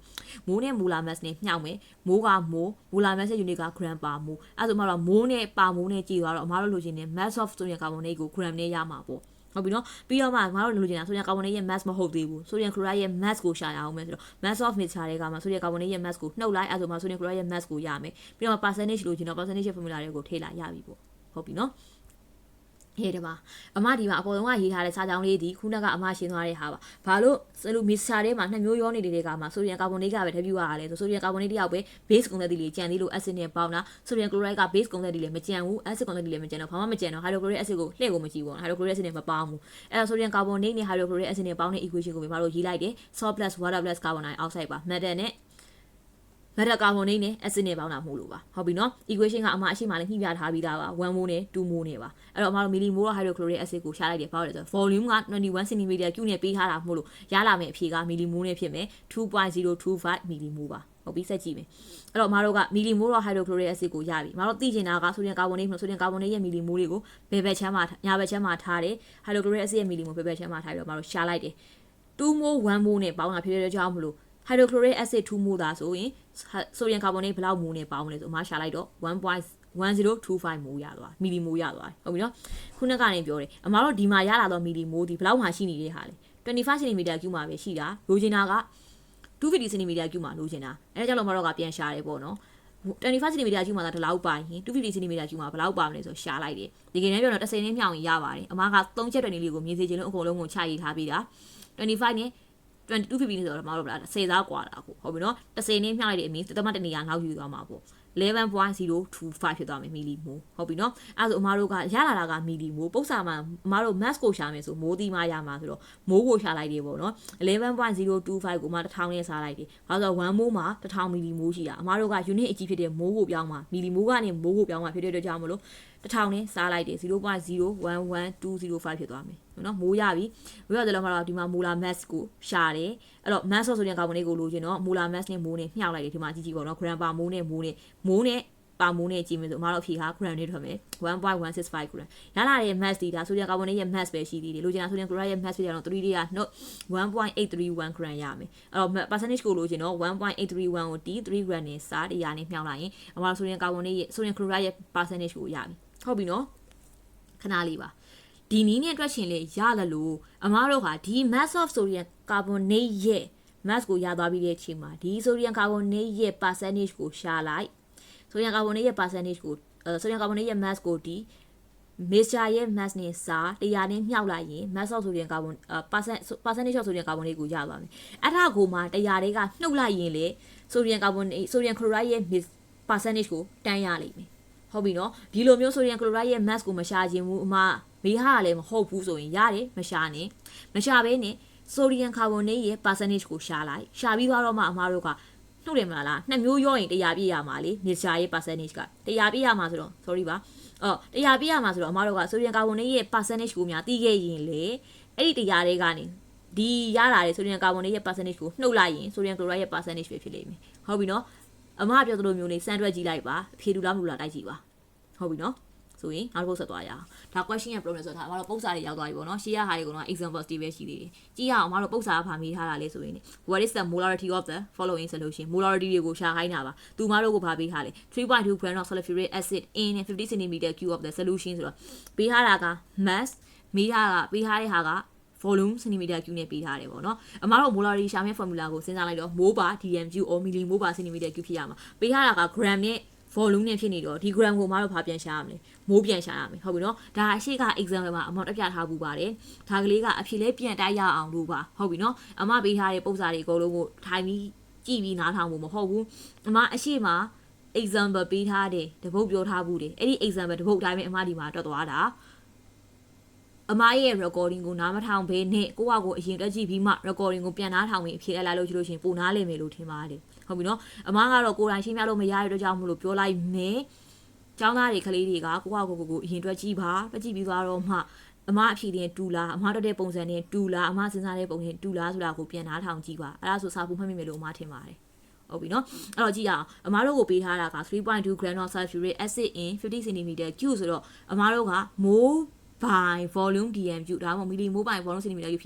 ့မိုးနဲ့ molar mass နဲ့ညှောက်မယ်မိုးကမိုး molar mass ရဲ့ unit က gram ပါမိုးအဲ့ဆိုအမှားတော့မိုးနဲ့ပါမိုးနဲ့ကြည့်သွားတော့အမှားတော့လိုချင်တယ် mass of ဆိုရင်ကာဗွန်ဒိတ်ကို gram နဲ့ရမှာပေါ့ဟုတ်ပြီနော်ပြီးတော့မှငါတို့လိုချင်တာဆိုရင်ကာဗွန်ဒိတ်ရဲ့ mass မဟုတ်သေးဘူးဆိုရင် chloride ရဲ့ mass ကိုရှာရအောင်မယ်ဆိုတော့ mass of mixture တွေကမှဆိုရင်ကာဗွန်ဒိတ်ရဲ့ mass ကိုနှုတ်လိုက်အဲ့ဆိုမှဆိုရင် chloride ရဲ့ mass ကိုရမယ်ပြီးတော့ percentage လိုချင်တော့ percentage ရဲ့ formula တွေကိုထည့်လိုက်ရပြီပေါ့ဟုတ်ပြီနော်ဟဲ့တပါအမဒီမှာအပေါ်ဆုံးကရေးထားတဲ့စာကြောင်းလေးဒီခုနကအမရှင်းသွားတဲ့ဟာပါဘာလို့စလူမီစာထဲမှာနှစ်မျိုးရောနေတဲ့ကမှာဆိုရင်ကာဗွန်ဒိတ်ကပဲတပြူရတာလဲဆိုရင်ကာဗွန်ဒိတ်တယောက်ပဲ base ကုန်သက်တည်လေးကြံသေးလို့ acid နဲ့ပေါင်းတာဆိုရင် chloride က base ကုန်သက်တည်လေးမကြံဘူး acid ကုန်သက်တည်လေးမကြံတော့ဘာမှမကြံတော့ hydrochloric acid ကိုလှည့်ကိုမကြည့်ဘူး hydrochloric acid နဲ့မပေါင်းဘူးအဲ့တော့ဆိုရင်ကာဗွန်ဒိတ်နဲ့ hydrochloric acid နဲ့ပေါင်းတဲ့ equation ကိုပဲမတို့ရေးလိုက်တယ် salt plus water plus carbon dioxide ပါ metal နဲ့metal carbon နဲ့ acid နဲ့ပေါင်းတာမဟုတ်လို့ပါဟုတ်ပြီနော် equation ကအမအရှိမှလည်းညှိပြထားပြီးသားပါ1 mol နဲ့2 mol နဲ့ပါအဲ့တော့အမတို့ millimole hydrochloric acid ကိုရှာလိုက်တယ်ဘာလို့လဲဆိုတော့ volume က21 cm cube နဲ့ပေးထားတာမဟုတ်လို့ရလာမယ့်အဖြေက millimole နဲ့ဖြစ်မယ် 2.025 millimole ပါဟုတ်ပြီစက်ကြည့်မယ်အဲ့တော့အမတို့က millimole hydrochloric acid ကိုရပြီအမတို့သိချင်တာကဆိုရင်ကာဗွန်ဒိတ်ဆိုရင်ကာဗွန်ဒိတ်ရဲ့ millimole တွေကိုဘယ်ဘက်ချမ်းမှာညာဘက်ချမ်းမှာထားတယ် hydrochloric acid ရဲ့ millimole ဘယ်ဘက်ချမ်းမှာထားပြီးတော့အမတို့ရှာလိုက်တယ်2 mol 1 mol နဲ့ပေါင်းတာဖြစ်တဲ့ကြောင့်မလို့hydrochloric acid 2 mol သာဆိုရင်ဆိုရင်ကာဗွန်ဒိတ်ဘယ်လောက် mol နဲ့ပေါင်းမလဲဆိုအမရှာလိုက်တော့ 1.1025 mol ရသွားမီလီမိုရသွားဟုတ်ပြီနော်ခုနကနေပြောတယ်အမတို့ဒီမှာရလာတော့မီလီမိုဒီဘယ်လောက်မှရှိနေတဲ့ဟာလေ25 cm cube မှာပဲရှိတာလိုချင်တာက250 cm cube မှာလိုချင်တာအဲဒါကြောင့်လို့အမတို့ကပြန်ရှာတယ်ပေါ့နော်25 cm cube မှာဒါလောက်ပါရင်250 cm cube မှာဘယ်လောက်ပါမလဲဆိုရှာလိုက်တယ်ဒီကနေ့ပြောတော့10နဲ့မြောက်ရင်ရပါတယ်အမက3ချက်တွင်လေးကိုမြင်စေချင်လို့အကုန်လုံးကိုချရေးထားပေးတာ25နဲ့250နဲ့ဆိုတော့မတို့ဗလား10သားกว่าတာကိုဟုတ်ပြီနော်10နဲ့မြှောက်လိုက်တဲ့အမီတမတ်တနေရနောက်ယူသွားမှာပေါ့11.025 ဖြစ်သွားမယ်မီလီမိုဟုတ်ပြီနော်အဲ့ဒါဆိုအမတို့ကရလာတာကမီလီမိုပု္ပ္ပစာမှာအမတို့ mass ကိုရှာမယ်ဆိုမိုးသီးမရမှာဆိုတော့မိုးကိုရှာလိုက်တယ်ပေါ့နော်11.025 ကိုမှ1000နဲ့စားလိုက်တယ်ဘာလို့ဆိုတော့1မိုးမှာ1000မီလီမိုရှိတာအမတို့က unit အကြီးဖြစ်တဲ့မိုးကိုပြောင်းမှာမီလီမိုကနေမိုးကိုပြောင်းမှာဖြစ်တဲ့အတွက်ကြောင့်မလို့1000နဲ့စားလိုက်တယ်0.011205 ဖြစ်သွားမယ်နော်မိုးရပြီမိုးရတယ်လို့မှတော့ဒီမှာ molar mass ကိုရှာတယ်အဲ့တော့ mass ဆိုရင်ကာဗွန်ဒိတ်ကိုလိုချင်တော့ molar mass နဲ့မိုးနဲ့မြှောက်လိုက်တယ်ဒီမှာကြည့်ကြည့်ပေါ့နော် gram ပါမိုးနဲ့ပါမိုးနဲ့ကြည့်မယ်ဆိုအမတို့အဖြေက gram နဲ့ထွက်မယ် 1.165 gram ရလာတဲ့ mass ဒီဒါဆိုရင်ကာဗွန်ဒိတ်ရဲ့ mass ပဲရှိသေးတယ်လိုချင်တာဆိုရင် chloride ရဲ့ mass ဖြစ်ကြတော့3တွေက 1.831 gram ရမယ်အဲ့တော့ percentage ကိုလိုချင်တော့ 1.831 ကိုt 3 gram နဲ့စား100နဲ့မြှောက်လိုက်ရင်အမတို့ဆိုရင်ကာဗွန်ဒိတ်ရဲ့ဆိုရင် chloride ရဲ့ percentage ကိုရပြီဟုတ်ပြီနော်ခဏလေးပါဒီနည်းနဲ့တွက်ချင်လေရလလို့အမားတို့ကဒီ mass of sodium carbonate ရဲ့ mass ကိုရသွားပြီးတဲ့အချိန်မှာဒီ sodium carbonate ရဲ့ percentage ကိုရှာလိုက် sodium carbonate ရဲ့ percentage ကိုsodium carbonate ရဲ့ mass ကိုဒီ mixture ရဲ့ mass နဲ့စား100နဲ့မြှောက်လိုက်ရင် mass of sodium carbon percentage of sodium carbonate ကိုရသွားမယ်အဲ့ဒါကိုမှ100တွေကနှုတ်လိုက်ရင်လေ sodium carbonate sodium chloride ရဲ့ percentage ကိုတန်းရလိမ့်မယ်ဟုတ်ပြီနော်ဒီလိုမျိုး sodium chloride ရဲ့ mass ကိုမရှာခြင်းဘူးအမမေးဟာလည်းမဟုတ်ဘူးဆိုရင်ရတယ်မရှာနဲ့မရှာဘဲနဲ့ sodium carbonate ရဲ့ percentage ကိုရှာလိုက်ရှာပြီးတော့မှအမားတို့ကနှုတ်တယ်မလားနှစ်မျိုးရောရင်100ပြည့်ရမှာလေ mixture ရဲ့ percentage က100ပြည့်ရမှာဆိုတော့ sorry ပါ100ပြည့်ရမှာဆိုတော့အမားတို့က sodium carbonate ရဲ့ percentage ကိုများသိခဲ့ရင်လေအဲ့ဒီ100တွေကနေဒီရလာတဲ့ sodium carbonate ရဲ့ percentage ကိုနှုတ်လိုက်ရင် sodium chloride ရဲ့ percentage ပဲဖြစ်လိမ့်မယ်ဟုတ်ပြီနော်အမကပြောသလိုမျိုးလေးစမ်းတွက်ကြည့်လိုက်ပါဖြေတူလားမတူလားတိုက်ကြည့်ပါဟုတ်ပြီနော်ဆိုရင်ငါတို့ပုတ်ဆက်သွားရအောင်ဒါ question ရဲ့ problem ဆိုတာအမတို့ပုတ်စာတွေရောက်သွားပြီပေါ့နော်ရှေ့ရဟာတွေကတော့ examples တွေပဲရှိသေးတယ်ကြည့်ရအောင်အမတို့ပုတ်စာကဗာမေးထားတာလေဆိုရင် what is the molarity of the following solution molarity တွေကိုရှာခိုင်းတာပါသူမတို့ကိုဗာပေးထားလေ 3.2 gram of sulfuric acid in 50 cm cube of the solution ဆိုတော့ပေးထားတာက mass မေးထားတာပေးထားတဲ့ဟာကvolume centimeter cube နဲ့ပေးထားတယ်ပေါ့နော်အမတို့ molarity ရှာမယ့် formula ကိုစဉ်းစားလိုက်တော့ mole per dm cube or millimole per centimeter cube ဖြစ်ရမှာပေးထားတာက gram နဲ့ volume နဲ့ဖြစ်နေတော့ဒီ gram ကိုအမတို့ဘာပြန်ရှာရမလဲမိုးပြန်ရှာရမယ်ဟုတ်ပြီနော်ဒါအရှိက example မှာအမတို့တက်ပြထားပူပါတယ်ဒါကလေးကအဖြစ်လေးပြန်တိုက်ရအောင်လို့ပါဟုတ်ပြီနော်အမပေးထားတဲ့ပုံစံတွေအကုန်လုံးကိုထိုင်ပြီးကြည့်ပြီးနားထောင်ဖို့မဟုတ်ဘူးအမအရှိမှာ example ပေးထားတယ်တပုတ်ပြောထားဘူးတယ်အဲ့ဒီ example တပုတ်တိုင်းပဲအမဒီမှာတွက်သွားတာ အမားရဲ့ recording ကိုနားမထောင်ဘဲနဲ့ကိုယ့်ဟာကိုယ်အရင်တက်ကြည့်ပြီးမှ recording ကိုပြန်နားထောင်ပြီးအဖြေလိုက်လို့ရှိလို့ရှင်ပုံနားလည်မယ်လို့ထင်ပါတယ်ဟုတ်ပြီနော်အမားကတော့ကိုယ်တိုင်ရှင်းပြလို့မရတဲ့အတွက်ကြောင့်မလို့ပြောလိုက်မယ်ကျောင်းသားတွေကလေးတွေကကိုယ့်ဟာကိုယ်အရင်တက်ကြည့်ပါတက်ကြည့်ပြီးသွားတော့မှအမအဖြေတင်တူလားအမတက်တဲ့ပုံစံနဲ့တူလားအမစဉ်းစားတဲ့ပုံနဲ့တူလားဆိုတာကိုပြန်နားထောင်ကြည့်ပါအဲ့ဒါဆိုစာဖို့မှတ်မိမယ်လို့အမထင်ပါတယ်ဟုတ်ပြီနော်အဲ့တော့ကြည့်ရအောင်အမားတို့ကိုပေးထားတာက 3.2 gram of sulfuric acid in 50 cm cube ဆိုတော့အမားတို့က mole by volume dm cube ဒါမှမဟုတ် millimole by volume centimeter cube